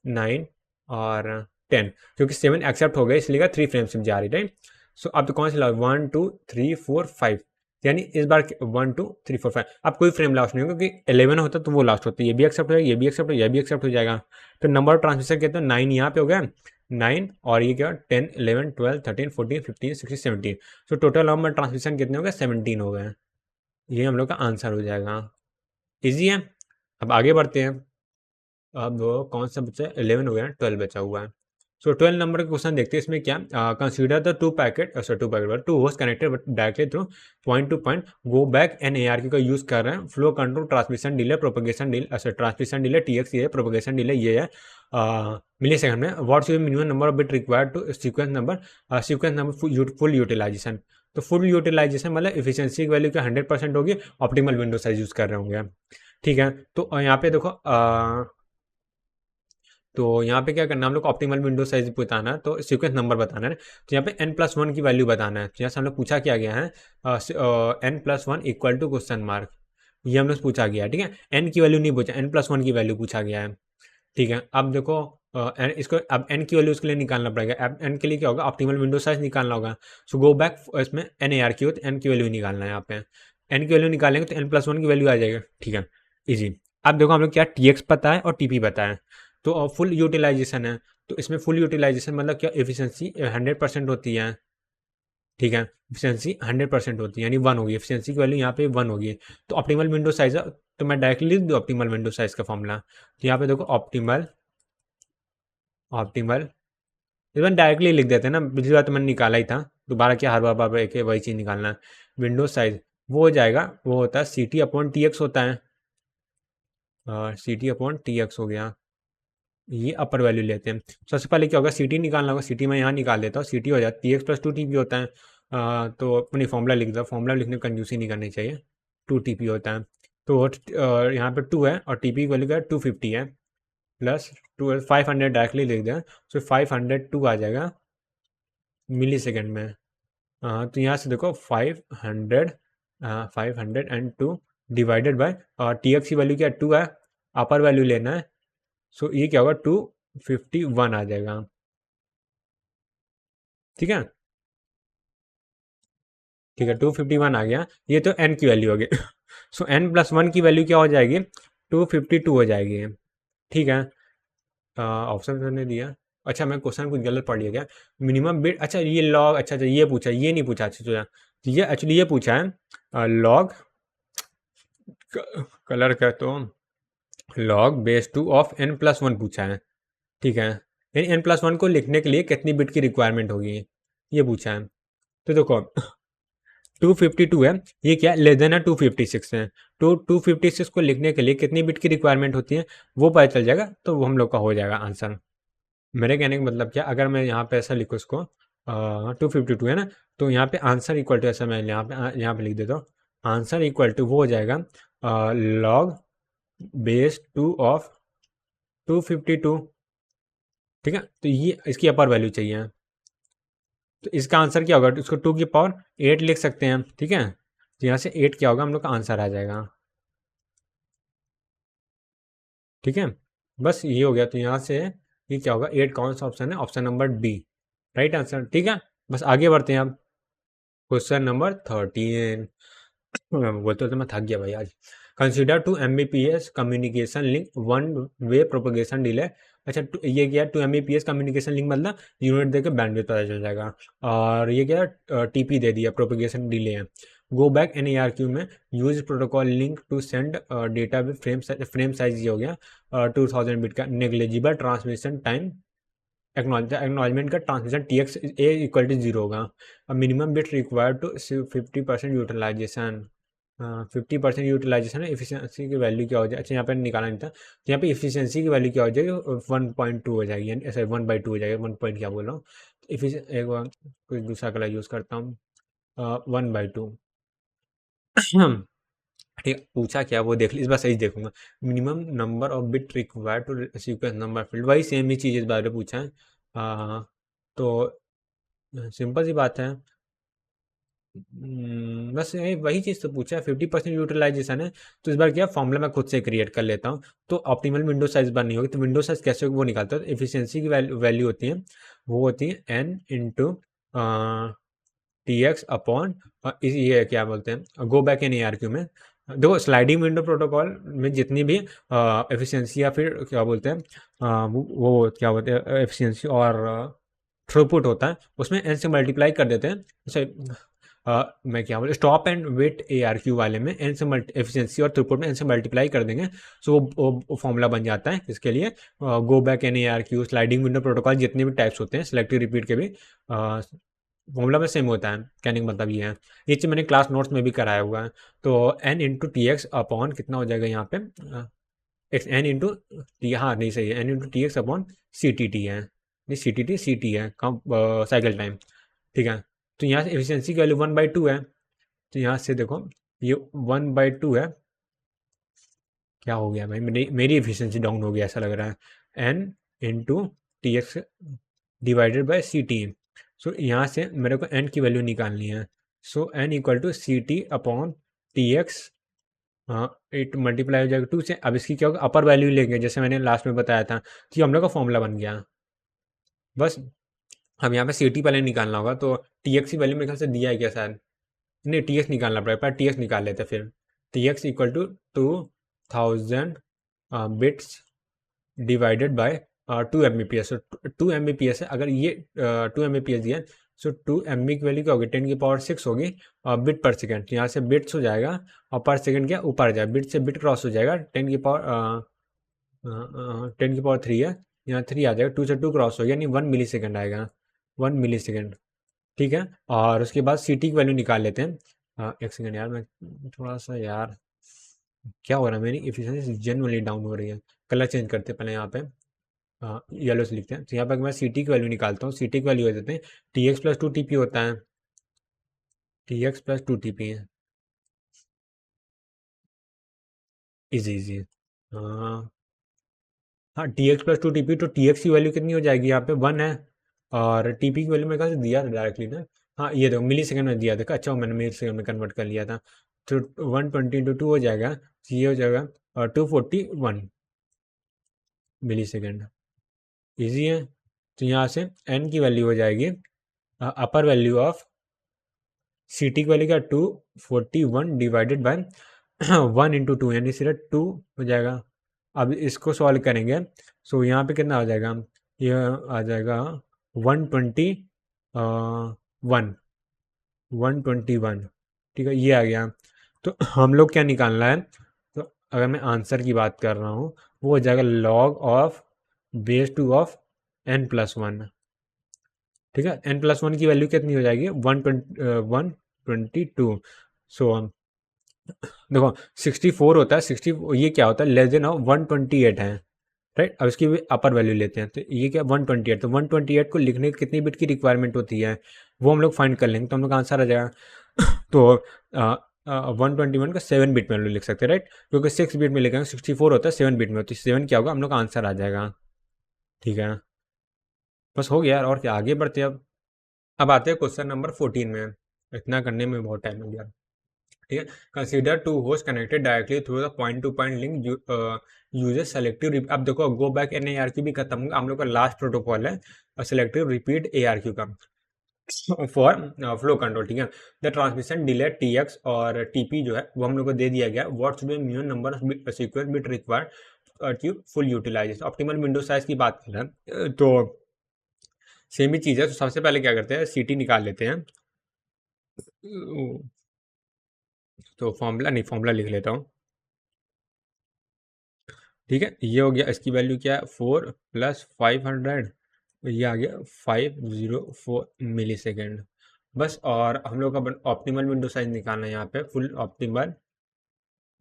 S1: 9 और 10, क्योंकि 7 एक्सेप्ट हो गए इसलिए 3 फ्रेम सिर्फ जा रही, राइट। सो अब तो कौन से लॉस, 1 2 3 4 5, यानी इस बार 1 2 3 4 5 अब कोई फ्रेम लॉस्ट नहीं होगा, क्योंकि 11 होता तो वो लास्ट होता है, ये भी एक्सेप्ट हो जाएगा, ये भी एक्सेप्ट हो, ये भी एक्सेप्ट हो जाएगा। तो नंबर ऑफ ट्रांसमिशन कहते हैं 9 यहाँ पे हो गया, 9 और ये क्या 10 11 12 13 14 15 16 17, तो टोटल नंबर ट्रांसमिशन कितने हो गए, 17 हो गए। ये हम लोग का आंसर हो जाएगा। इजी है। अब आगे बढ़ते हैं। अब कौन सा बचा है, 11 हो गया, 12 बचा हुआ है। सो 12 नंबर का क्वेश्चन देखते हैं, इसमें क्या, consider the two host connected directly through point to point go back N A R Q का यूज कर रहे हैं, flow control, transmission delay, propagation delay, transmission delay TX ये है, प्रोपगेशन डिले ये है मिली सेकंड में। What's your minimum number of bit required to sequence number full utilisation. तो फुल यूटिलाइजेशन मतलब इफिशियंसी की वैल्यू क्या 100% होगी, ऑप्टिमल विंडो साइज यूज कर रहे होंगे, ठीक है। तो यहाँ पे देखो तो यहाँ पे क्या करना है, हम लोग को ऑप्टिमल विंडो साइज बताना है, तो सीक्वेंस नंबर बताना है। तो यहाँ पे n+1 की वैल्यू बताना है, तो यहाँ से हम लोग पूछा क्या गया है, n+1 equal to question mark, ये हम लोग पूछा गया है, ठीक है। n की वैल्यू नहीं पूछा, n+1 की वैल्यू पूछा गया है, ठीक है। अब देखो इसको अब n की वैल्यू उसके लिए निकालना पड़ेगा। अब n के लिए क्या होगा, ऑप्टिमल विंडो साइज निकालना होगा। सो गो बैक, इसमें NAR की हो तो n की वैल्यू निकालना है। यहाँ पे n की वैल्यू निकालेंगे तो n+1 की वैल्यू आ जाएगा, ठीक है, इजी। अब देखो हम लोग क्या TX पता है और TP पता है, तो फुल यूटिलाइजेशन है, तो इसमें फुल यूटिलाइजेशन मतलब क्या, एफिशिएंसी 100% होती है, ठीक है। एफिशिएंसी 100% होती है यानी 1 होगी, एफिशिएंसी की वैल्यू यहाँ पे 1 होगी। तो ऑप्टिमल विंडो साइज है, तो मैं डायरेक्टली लिख दूँ ऑप्टिमल विंडो साइज का फॉर्मूला। तो यहाँ पे देखो ऑप्टिमल ऑप्टिमल इवन डायरेक्टली लिख देते हैं ना, पिछली बार तो मैंने निकाला ही था, दोबारा क्या हर बार एक वही चीज़ निकालना है। विंडो साइज वो हो जाएगा, वो होता है CT/TX होता है, CT/TX हो गया, ये अपर वैल्यू लेते हैं। सबसे पहले क्या होगा, CT निकालना होगा, CT मैं यहाँ निकाल देता हूँ, CT हो जाता है TX+2TP होता है। तो अपनी फॉर्मूला लिख दो, फॉर्मूला लिखने में कंजूसी नहीं करनी चाहिए। 2TP होता है, तो यहाँ पे 2 है और TP की वैल्यू क्या है, 250 है, प्लस 500 डायरेक्टली लिख दें, सो 502 आ जाएगा मिली सेकेंड में। तो यहाँ से देखो 502 डिवाइडेड बाय TX की वैल्यू क्या है, 2 है, अपर वैल्यू लेना है, सो ये क्या होगा, 251 आ जाएगा, ठीक है, ठीक है, 251 आ गया। ये तो n की वैल्यू होगी। सो n+1 की वैल्यू क्या हो जाएगी, 252 हो जाएगी, ठीक है। ऑप्शन तो नहीं दिया, अच्छा मैं क्वेश्चन कुछ गलत पढ़ लिया क्या, मिनिमम बिट, अच्छा ये लॉग, अच्छा ये पूछा, ये नहीं पूछा, अच्छा तो ये एक्चुअली ये पूछा है लॉग कलर का, तो लॉग बेस 2 ऑफ n+1 पूछा है, ठीक है, यानी n+1 को लिखने के लिए कितनी बिट की रिक्वायरमेंट होगी, ये पूछा है। तो देखो 252 है, ये क्या लेस देन है 256 है। तो 256 को लिखने के लिए कितनी बिट की रिक्वायरमेंट होती है वो पता चल जाएगा, तो वो हम लोग का हो जाएगा आंसर। मेरे कहने का मतलब क्या, अगर मैं यहाँ पे ऐसा लिखूँ इसको 252 है ना, तो यहाँ पे आंसर इक्वल टू, ऐसा मैं यहाँ पे लिख देता हूँ, आंसर इक्वल टू वो हो जाएगा लॉग बेस 2 ऑफ 252। ठीक है, तो ये इसकी अपर वैल्यू चाहिए। तो इसका आंसर क्या होगा, इसको 2 की पावर 8 लिख सकते हैं। ठीक है, तो यहाँ से 8 क्या होगा, हम लोग का आंसर आ जाएगा। ठीक है, बस ये हो गया। तो यहाँ से ये क्या होगा, 8 कौन सा ऑप्शन है, option number D right answer. ठीक है, बस आगे बढ़ते हैं अब। क्वेश्चन नंबर 13, बोलते तो मैं थक गया भाई आज। Consider 2 Mbps communication link one way propagation delay. अच्छा, ये क्या है, 2 Mbps कम्युनिकेशन लिंक मतलब यूनिट देकर बैंडविड्थ पता चल जाएगा। और ये क्या है, टीपी दे दिया, प्रोपगेशन डिले है। गो बैक एन ARQ में use protocol link to send data with frame size ये हो गया 2000 बिट का। नेग्लिजिबल ट्रांसमिशन टाइम, एक्नॉलेजमेंट का transmission TX A equal to 0 होगा। Minimum bit required to 50% utilisation. 50% utilisation है, efficiency की वैल्यू क्या हो जाए, अच्छा यहाँ पे निकालना नहीं था, तो यहाँ पे इफिशियंसी की वैल्यू क्या हो जाएगी, 1.2 हो जाएगी, यानी ऐसे 1/2 हो जाएगा, 1 पॉइंट क्या बोल रहा हूँ। एक बार कोई दूसरा कलर यूज़ करता हूँ, 1/2। ठीक है, पूछा क्या वो देख ली, इस बार सही देखूंगा। Minimum number of bit required to sequence number field, वही सेम ही चीज़ इस बारे में पूछा है। तो सिंपल सी बात है। बस यही वही चीज़ तो पूछा है, 50% यूटिलाइजेशन है। तो इस बार क्या फॉर्मूला मैं खुद से क्रिएट कर लेता हूँ। तो ऑप्टिमल विंडो साइज बार नहीं होगी, तो विंडो साइज कैसे होगी वो निकालता है। तो एफिशिएंसी की वैल्यू होती है, वो होती है एन इंटू TX अपॉन ये क्या बोलते हैं, गो बैक इन ARQ में। देखो स्लाइडिंग विंडो प्रोटोकॉल में जितनी भी एफिशिएंसी या फिर क्या बोलते हैं वो क्या बोलते हैं एफिशिएंसी और थ्रूपुट होता है, उसमें एन से मल्टीप्लाई कर देते हैं। जैसे मैं क्या बोलूँ, स्टॉप एंड वेट ARQ वाले में एन से एफिशिएंसी और थ्रूपुट में एन से मल्टीप्लाई कर देंगे, सो वो फॉर्मूला बन जाता है इसके लिए। Go back N ARQ, sliding window protocol, जितने भी टाइप्स होते हैं, सेलेक्टिव रिपीट के भी फॉर्मूला में सेम होता है। कहने का मतलब ये है, ये चीज़ मैंने क्लास नोट्स में भी कराया हुआ है। तो एन इंटू TX अपॉन कितना हो जाएगा यहाँ पे, एक्स एन इंटू टी, हाँ नहीं सही है, N into TX upon CTT है, नहीं CT है, कम साइकिल टाइम। ठीक है, तो यहाँ से एफिशिएंसी की वैल्यू 1/2 है। तो यहाँ से देखो ये 1/2 है, क्या हो गया भाई, मेरी एफिशिएंसी डाउन हो गया ऐसा लग रहा है। N into TX divided by CT। So यहाँ से मेरे को एन की वैल्यू निकालनी है। So N equal to CT upon TX, हाँ 8 मल्टीप्लाई हो जाएगा 2 से। अब इसकी क्या होगा, अपर वैल्यू लेंगे, जैसे मैंने लास्ट में बताया था, तो ये हम लोग का फॉर्मूला बन गया। बस अब यहाँ पे CT पहले निकालना होगा, तो TX की वैल्यू मेरे ख्याल से दिया है क्या शायद, नहीं TX निकालना पड़ेगा, पर TX निकाल लेते हैं फिर। TX equal to 2000 bits divided by 2 Mbps। 2 Mbps है, अगर ये 2 Mbps दिया है, सो 2 MB की वैल्यू क्या होगी, 10⁶ होगी बिट पर सेकेंड। तो यहाँ से बिट्स हो जाएगा और पर सेकेंड क्या ऊपर जाए, बिट से बिट क्रॉस हो जाएगा, 10⁻³ है, यहाँ 3 आ जाएगा, 2 से 2 क्रॉस हो गया, यानी 1 मिली सेकेंड आएगा, 1 मिली सेकेंड। ठीक है, और उसके बाद CT की वैल्यू निकाल लेते हैं। एक सेकेंड यार, मैं थोड़ा सा यार क्या हो रहा है, मेरी एफिशिएंसी जनरली डाउन हो रही है। कलर चेंज करते हैं पहले यहाँ पे, येलो से लिखते हैं। तो यहाँ पर मैं CT की वैल्यू निकालता हूँ, CT की वैल्यू हो जाते हैं TX + 2TP होता है, TX + 2TP है, इजी। हाँ हाँ, TX + 2TP, तो TX की वैल्यू कितनी हो जाएगी, यहाँ पे 1 है, और TP की वैल्यू मेरे ख्याल से दिया था डायरेक्टली ना। हाँ ये देखो मिली सेकेंड में दिया, देखा, अच्छा मैंने मिली सेकेंड में कन्वर्ट कर लिया था। तो 120 × 2 हो जाएगा, तो ये हो जाएगा और 241 मिली सेकेंड। ईजी है। तो यहाँ से n की वैल्यू हो जाएगी, अपर वैल्यू ऑफ CT की वैल्यू क्या, 241 डिवाइडेड बाय 1 × 2, यानी सिर्फ 2 हो जाएगा। अब इसको सॉल्व करेंगे, सो यहाँ पे कितना आ जाएगा, ये आ जाएगा 121। ठीक है, ये आ गया। तो हम लोग क्या निकालना है, तो अगर मैं आंसर की बात कर रहा हूँ, वो हो जाएगा log of base 2 of n+1। ठीक है, n+1 की वैल्यू कितनी हो जाएगी, 1 122। सो देखो 64 होता है, 60 ये क्या होता है, लेस देन ऑफ 128 है, राइट। अब इसकी भी अपर वैल्यू लेते हैं, तो ये क्या 128, तो 128 को लिखने की कितनी बिट की रिक्वायरमेंट होती है वो हम लोग फाइंड कर लेंगे, तो हम लोग का आंसर आ जाएगा। तो 121 का 7 बिट में हम लोग लिख सकते हैं, राइट, क्योंकि 6 बिट में लिखेंगे, 64 होता है 7 बिट में, तो 7 क्या होगा, हम लोग का आंसर आ जाएगा। ठीक है, बस हो गया यार, और क्या, आगे बढ़ते हैं अब आते हैं क्वेश्चन नंबर 14 में। इतना करने में बहुत टाइम लग गया। ठीक है, consider two host connected directly through the point to point link uses selective. अब देखो go back N A R Q भी खत्म होगा, हम लोग का लास्ट प्रोटोकॉल है selective repeat A R Q का फॉर फ्लो कंट्रोल। ठीक है, the transmission delay T X और टी पी जो है वो हम लोग को दे दिया गया, what should be minimum number of sequence bit required to full utilise. Optimal window size की बात कर रहे हैं, तो सेम ही चीज़ है। तो सबसे पहले क्या करते हैं, सी टी निकाल लेते हैं। तो फॉर्मूला नहीं, फॉर्मूला लिख लेता हूँ। ठीक है, ये हो गया, इसकी वैल्यू क्या है 4 + 500, ये आ गया 504 मिली सेकेंड बस। और हम लोग का ऑप्टिमल विंडो साइज निकालना है यहाँ पे, full optimal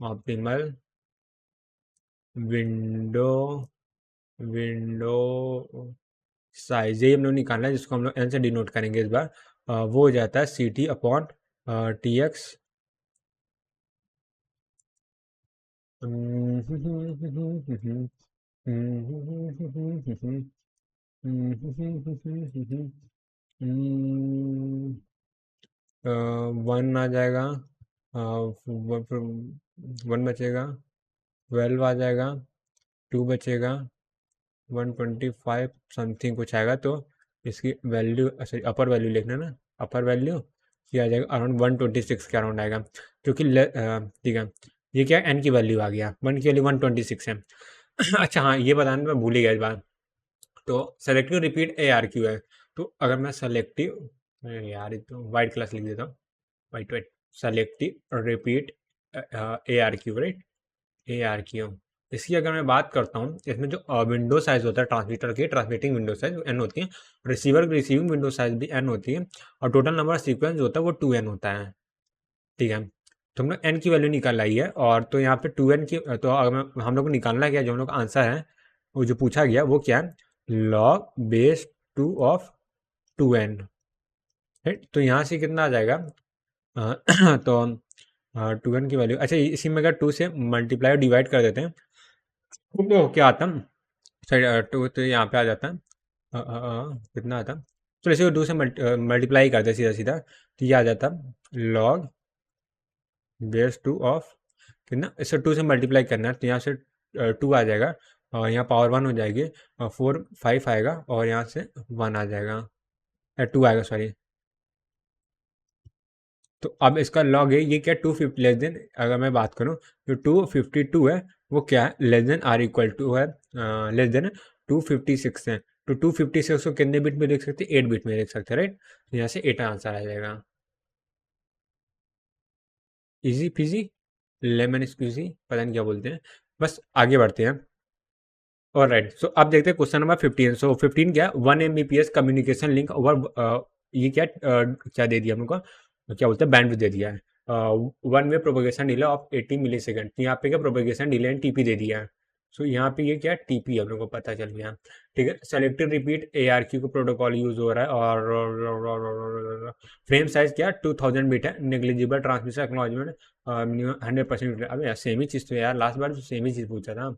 S1: optimal window window size, ये हम लोग निकालना है, जिसको हम लोग एन से डिनोट करेंगे इस बार। वो हो जाता है C T upon T X one आ जाएगा, वन बचेगा, 12 आ जाएगा, 2 बचेगा, 125 समथिंग कुछ आएगा। तो इसकी वैल्यू, अच्छा अपर वैल्यू लिखना ना, अपर वैल्यू ये आ जाएगा अराउंड 126 के अराउंड आएगा, क्योंकि ठीक है, ये क्या एन की वैल्यू आ गया, वन की वैल्यू 126 है। अच्छा हाँ, ये बताना मैं भूल ही गया इस बार। तो selective repeat A R Q है, तो अगर मैं सेलेक्टिव, यार ये तो वाइट क्लास लिख देता हूँ, white white, selective repeat A R Q, right, A R Q. इसकी अगर मैं बात करता हूँ, इसमें जो विंडो साइज होता है ट्रांसमीटर की, ट्रांसमिटिंग विंडो साइज एन होती है, रिसीवर की रिसीविंग विंडो साइज भी एन होती है, और टोटल नंबर ऑफ सीक्वेंस जो होता है वो 2n होता है। ठीक है, तो हम लोग एन की वैल्यू निकाल लाई है, और तो यहाँ पे 2n की, तो अगर हम लोग को निकालना क्या, जो हम लोग का आंसर है वो जो पूछा गया वो क्या है, log base 2 of 2n, right. तो यहाँ से कितना आ जाएगा, तो 2n की वैल्यू, अच्छा इसी में अगर 2 से मल्टीप्लाई और डिवाइड कर देते हैं तो क्या आता है, सॉरी 2 तो यहाँ पे आ जाता है, कितना आता, तो इसी को 2 से मल्टीप्लाई करते हैं सीधा सीधा, तो ये आ जाता लॉग बेस 2 ऑफ कितना, इससे 2 से मल्टीप्लाई करना है, तो यहाँ से 2 आ जाएगा, और यहाँ पावर 1 हो जाएगी, और 4 5 आएगा, और यहाँ से 1 आ जाएगा, 2 आएगा सॉरी। तो अब इसका लॉग है, ये क्या 250 लेस देन, अगर मैं बात करूँ तो 252 है, वो क्या है less than or equal to है, लेस देन 256 है। तो 256 को कितने बिट में लिख सकते हैं, 8 बिट में लिख सकते हैं, राइट। तो यहाँ से 8 आंसर आ जाएगा, इजी पीजी लेमन स्क्वीजी, पता नहीं क्या बोलते हैं। बस आगे बढ़ते हैं। और राइट, सो अब देखते हैं क्वेश्चन नंबर 15। सो 15 क्या, 1 Mbps कम्युनिकेशन लिंक ओवर, ये क्या क्या दे दिया हम लोग को, क्या बोलते हैं बैंडविड्थ दे दिया है, one way propagation delay of 80 milli second. यहाँ पे क्या प्रोपेगेशन डिले एंड टीपी दे दिया है। सो यहाँ पे ये क्या टीपी हम लोग को पता चल गया। ठीक है, सेलेक्टेड रिपीट ARQ का प्रोटोकॉल यूज हो रहा है, और फ्रेम साइज क्या 2000 बिट है, नेग्लिजिबल ट्रांसमिशन एक्नॉलेजमेंट मिनिमम 100%। अब यार सेम ही चीज़, तो यार लास्ट बार सेम ही चीज़ पूछा था।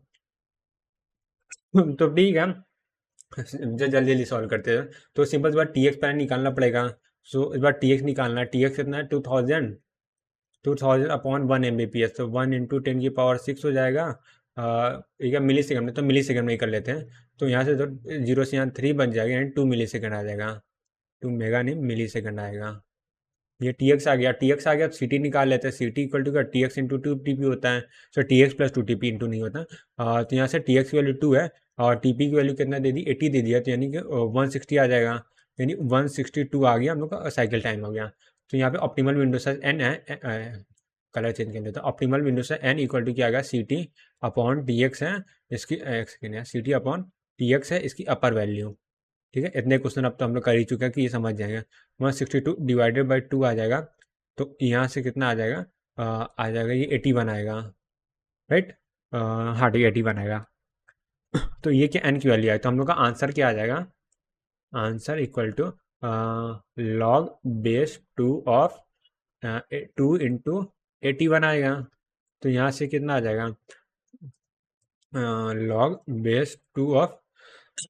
S1: तो ठीक है, जल्दी जल्दी सॉल्व करते हैं। तो सिंपल इस बार टी एक्स पहले निकालना पड़ेगा। सो इस बार टी एक्स निकालना है, टी एक्स कितना है 2000 अपॉन 1 Mbps, तो 1 × 10⁶ हो जाएगा। ठीक है, मिली सेकेंड में, तो मिली सेकेंड में ही कर लेते हैं। तो यहाँ से तो 0 से यहाँ 3 बन जाएगा, यानी 2 मिली सेकेंड आ जाएगा, 2 मेगा नहीं मिली सेकेंड आएगा। ये टी एक्स आ गया, टी एक्स आ गया, तो सी टी निकाल लेते हैं। सी टी इक्वल टू क्या, टी एक्स इंटू 2 TP होता है। So T X plus 2 TP into नहीं होता। तो यहाँ से टी एक्स की वैल्यू 2 है, और टी पी की वैल्यू कितना दे दी, 80 दे दिया, तो यानी कि 160 आ जाएगा, यानी 162 आ गया हम लोग का साइकिल टाइम हो गया। तो यहाँ पे ऑप्टिमल विंडो साइज एन है, कलर चेंज कर देता हूँ। Optimal window size N equal to क्या आ गया, C T upon T X है, इसकी C T upon T X है, इसकी अपर वैल्यू। ठीक है, इतने क्वेश्चन अब तो हम लोग कर ही चुके हैं कि ये समझ जाएंगे। 162 डिवाइडेड बाई 2 आ जाएगा, तो यहाँ से कितना आ जाएगा, आ जाएगा ये 81 आएगा, राइट। हाँ ठीक है, 81 आएगा। तो ये क्या एन की वैल्यू है, तो हम लोग का आंसर क्या आ जाएगा, answer equal to log base 2 of 2 into 81 आएगा। तो यहाँ से कितना आ जाएगा, लॉग बेस 2 ऑफ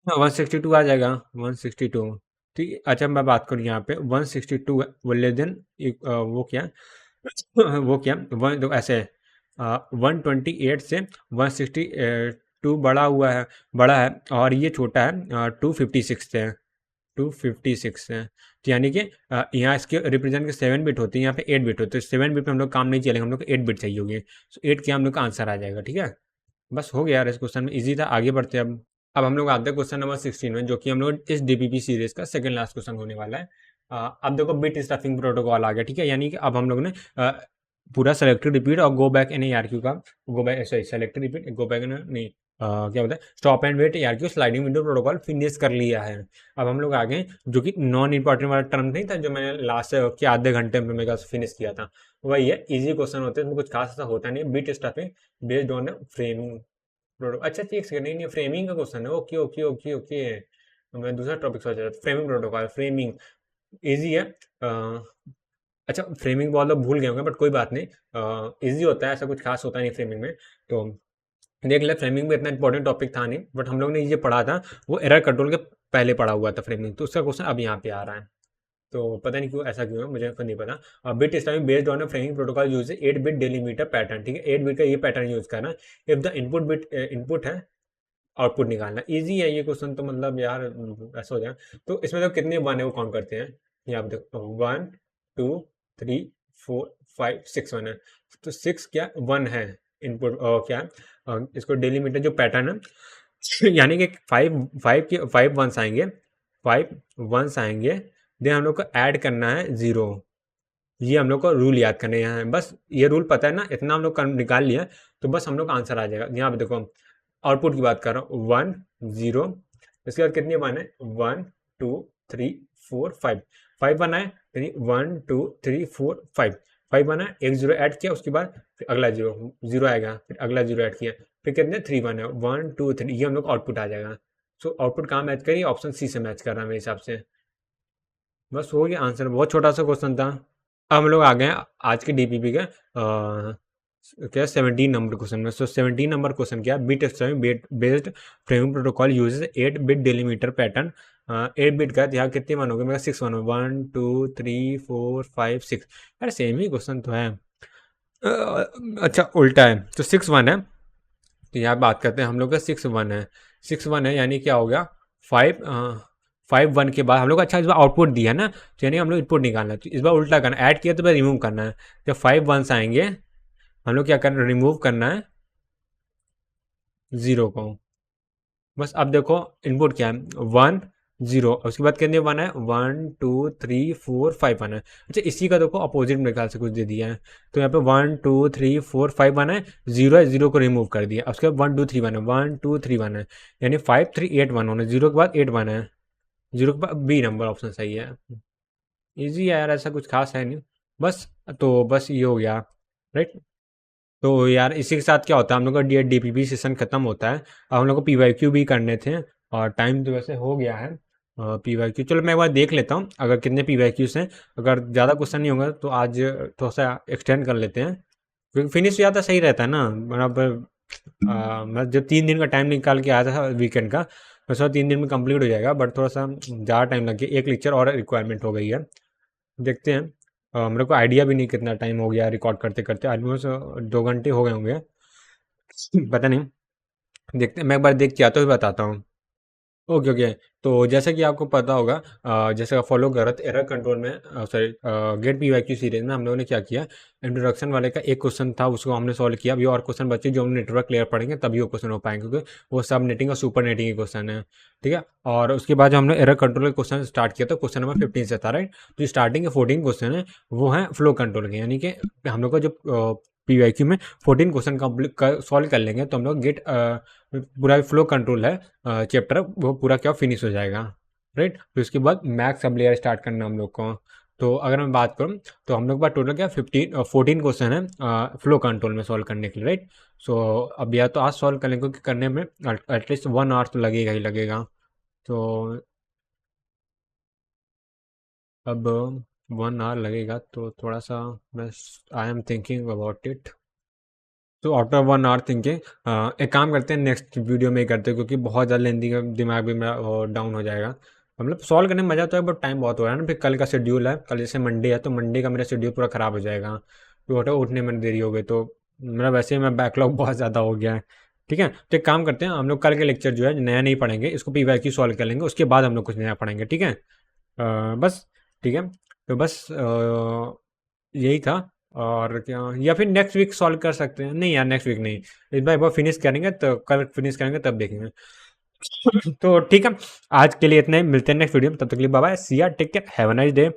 S1: 162 आ जाएगा, 162। ठीक है, अच्छा मैं बात करूँ यहाँ पे 162 बोले देन वो क्या वो क्या वन तो ऐसे 128 से 162 बड़ा है और ये छोटा है 256 से, 256 से। तो यानी कि यहाँ इसके रिप्रेजेंट के 7 बिट होती है, यहाँ पे 8 बिट होती है। तो 7 बिट पे हम लोग काम नहीं चलेंगे, हम लोग को 8 बिट चाहिए होगी। तो 8 के हम लोग का आंसर आ जाएगा। ठीक है, बस हो गया यार, इस क्वेश्चन में इजी था। आगे बढ़ते हैं अब हम लोग आते हैं क्वेश्चन नंबर 16 में, जो कि हम लोग इस डीपीपी सीरीज का सेकंड लास्ट क्वेश्चन होने वाला है। अब देखो बिट स्टफिंग प्रोटोकॉल आ गया। ठीक है, यानी कि अब हम लोग ने पूरा सेलेक्टेड रिपीट और गो बैक एन ARQ का go back sorry selected repeat go back नहीं क्या बोलते हैं stop and wait ARQ sliding window protocol finish कर लिया है। अब हम लोग आगे जो कि नॉन इंपॉर्टेंट वाला टर्म नहीं था, जो मैंने लास्ट के आधे घंटे में मेरे फिनिश किया था, वही है। इजी क्वेश्चन होते हैं, इसमें कुछ खास ऐसा होता नहीं। Bit stuffing based on framing protocol. अच्छा एक सेकंड, नहीं फ्रेमिंग का क्वेश्चन है। ओके ओके ओके ओके, मैं दूसरा टॉपिक सोच रहा था। फ्रेमिंग प्रोटोकॉल, फ्रेमिंग इजी है। अच्छा फ्रेमिंग बहुत लोग भूल गए होंगे, बट कोई बात नहीं, इजी होता है, ऐसा कुछ खास होता नहीं फ्रेमिंग में। तो देख ले, फ्रेमिंग में इतना इंपॉर्टेंट टॉपिक था नहीं, बट हम लोग ने ये पढ़ा था वो एरर कंट्रोल के पहले पढ़ा हुआ था फ्रेमिंग, तो उसका क्वेश्चन अब यहाँ पे आ रहा है। तो पता नहीं क्यों ऐसा क्यों है, मुझे नहीं पता। Bit stuffing based on framing protocol use 8 bit delimiter pattern. ठीक है, 8 बिट का ये पैटर्न यूज करना। If the input bit input है, आउटपुट निकालना। इजी है ये क्वेश्चन, तो मतलब यार ऐसा हो जाए। तो इसमें तो कितने वन है वो काउंट करते हैं। यहाँ पे देखो 1 2 3 4 5 6 वन है। तो 6 क्या 1 है इनपुट, क्या इसको डेलीमीटर जो पैटर्न है यानी कि 5 वंस आएंगे, 5 वंस आएंगे, देन हम लोग को ऐड करना है 0। ये हम लोग को रूल याद करने हैं, बस ये रूल पता है ना, इतना हम लोग निकाल लिया तो बस हम लोग का आंसर आ जाएगा। यहाँ पे देखो आउटपुट की बात कर रहा हूँ 1 0, इसके बाद कितने वन है 1 2 3 4 5, 5 वन है, यानी 1 2 3 4 5, 5 वन है, एक जीरो ऐड किया, उसके बाद फिर अगला जीरो आएगा, फिर अगला जीरो ऐड किया, फिर कितने 3 वन है 1 2 3, ये हम लोग आउटपुट आ जाएगा। सो आउटपुट कहाँ मैच करिए, ऑप्शन सी से मैच कर रहा है मेरे हिसाब से। बस हो गया आंसर, बहुत छोटा सा क्वेश्चन था। अब हम लोग आ गए हैं आज के डीपीपी के क्या 17 नंबर क्वेश्चन में। सो 17 नंबर क्वेश्चन क्या, bit stream based framing protocol uses 8 bit delimiter pattern. 8 bit का यहाँ कितने वन हो गए मेरा, 6 वन हो, 1 2 3 4 5 6। यार सेम ही क्वेश्चन तो है। अच्छा उल्टा है, तो 6 वन है। तो यहाँ बात करते हैं हम लोग का 6 वन है, 6 वन है यानी क्या हो गया 5 5 वन के बाद हम लोग अच्छा इस बार आउटपुट दिया ना, तो यानी हम लोग इनपुट निकालना है। तो इस बार उल्टा करना, ऐड किया तो फिर रिमूव करना है। जब 5 वंस आएंगे हम लोग क्या करना, रिमूव करना है 0 को। बस अब देखो इनपुट क्या है 1 0, उसके बाद कितने वन है 1 2 3 4 5 वन है। अच्छा इसी का देखो अपोजिट मेरे ख्याल से कुछ दे दिया है। तो यहाँ पे 1 2 3 4 5 वन है, 0 है, 0 को रिमूव कर दिया, उसके बाद 1 2 3 वन है, 1 2 3 वन है, यानी 5 3 8 वन होना, 0 के बाद 8 वन है, 0 के बाद बी नंबर ऑप्शन सही है। इजी है यार, ऐसा कुछ खास है नहीं, बस। तो बस ये हो गया, राइट। तो यार इसी के साथ क्या होता है, हम लोग का डीपीपी सेशन खत्म होता है। अब हम लोग को पीवाईक्यू भी करने थे, और टाइम तो वैसे हो गया है। पीवाईक्यू चलो मैं एक बार देख लेता हूँ, अगर कितने पीवाईक्यूज हैं। अगर ज़्यादा क्वेश्चन नहीं होगा तो आज थोड़ा सा एक्सटेंड कर लेते हैं, क्योंकि फिनिश ज़्यादा सही रहता है ना। बराबर मैं जब 3 दिन का टाइम निकाल के आया था वीकेंड का, मैं सोचा 3 दिन में कंप्लीट हो जाएगा, बट थोड़ा सा ज़्यादा टाइम लग गया, एक लेक्चर और रिक्वायरमेंट हो गई है। देखते हैं। मेरे को आइडिया भी नहीं कितना टाइम हो गया रिकॉर्ड करते करते, ऑलमोस्ट 2 घंटे हो गए होंगे पता नहीं। देखते हैं, मैं एक बार देख के आता हूँ बताता हूँ। Okay okay. तो जैसा कि आपको पता होगा, जैसे आप फॉलो कर रहे थे एरर कंट्रोल में, सॉरी गेट पीवाईक्यू सीरीज में हम लोगों ने क्या किया, इंट्रोडक्शन वाले का एक क्वेश्चन था, उसको हमने सॉल्व किया। अभी और क्वेश्चन बचे जो हम नेटवर्क क्लियर पढ़ेंगे तभी वो क्वेश्चन हो पाएंगे, क्योंकि वो सब नेटिंग और सुपर नेटिंग के क्वेश्चन है। ठीक है, और उसके बाद जो हमने एरर कंट्रोल का क्वेश्चन स्टार्ट किया, तो क्वेश्चन नंबर 15 से था, राइट। जो स्टार्टिंग के 14 क्वेश्चन है वो है फ्लो कंट्रोल के, यानी कि हम लोग का जो पीवाईक्यू में 14 क्वेश्चन कंप्लीट सॉल्व कर लेंगे, तो हम लोग गेट पूरा फ्लो कंट्रोल है चैप्टर, वो पूरा क्या फिनिश हो जाएगा, राइट। फिर उसके बाद मैक्स सब लेयर स्टार्ट करना हम लोग को। तो अगर मैं बात करूँ तो हम लोग के पास टोटल क्या 14 क्वेश्चन है फ्लो कंट्रोल में सॉल्व करने के लिए, राइट। सो अब या तो आज सॉल्व कर लेंगे क्योंकि करने में एटलीस्ट 1 आवर तो लगेगा ही लगेगा। तो अब 1 आवर लगेगा तो थोड़ा सा मैं I am thinking about it. तो आफ्टर 1 आवर थिंकिंग एक काम करते हैं, नेक्स्ट वीडियो में ही करते हैं क्योंकि बहुत ज़्यादा लेंदी का दिमाग भी मेरा डाउन हो जाएगा। मतलब सॉल्व करने में मज़ा तो है बट टाइम बहुत हो रहा है ना, फिर कल का शेड्यूल है, कल जैसे मंडे है तो मंडे का मेरा शेड्यूल पूरा ख़राब हो जाएगा, फिर उठने में देरी हो गई तो मेरा वैसे ही मैं बैकलॉग बहुत ज़्यादा हो गया है। ठीक है, तो एक काम करते हैं, हम लोग कल के लेक्चर जो है नया नहीं पढ़ेंगे, इसको PYQ सॉल्व कर लेंगे, उसके बाद हम लोग कुछ नया पढ़ेंगे, ठीक है। बस ठीक है, तो बस यही था। और क्या, या फिर नेक्स्ट वीक सॉल्व कर सकते हैं, नहीं यार नेक्स्ट वीक नहीं, इस बार एक बार फिनिश करेंगे तो कल फिनिश करेंगे तब देखेंगे। तो ठीक है, आज के लिए इतना ही, मिलते हैं नेक्स्ट वीडियो में, तब तक के लिए bye bye, see ya, take care, have a nice day.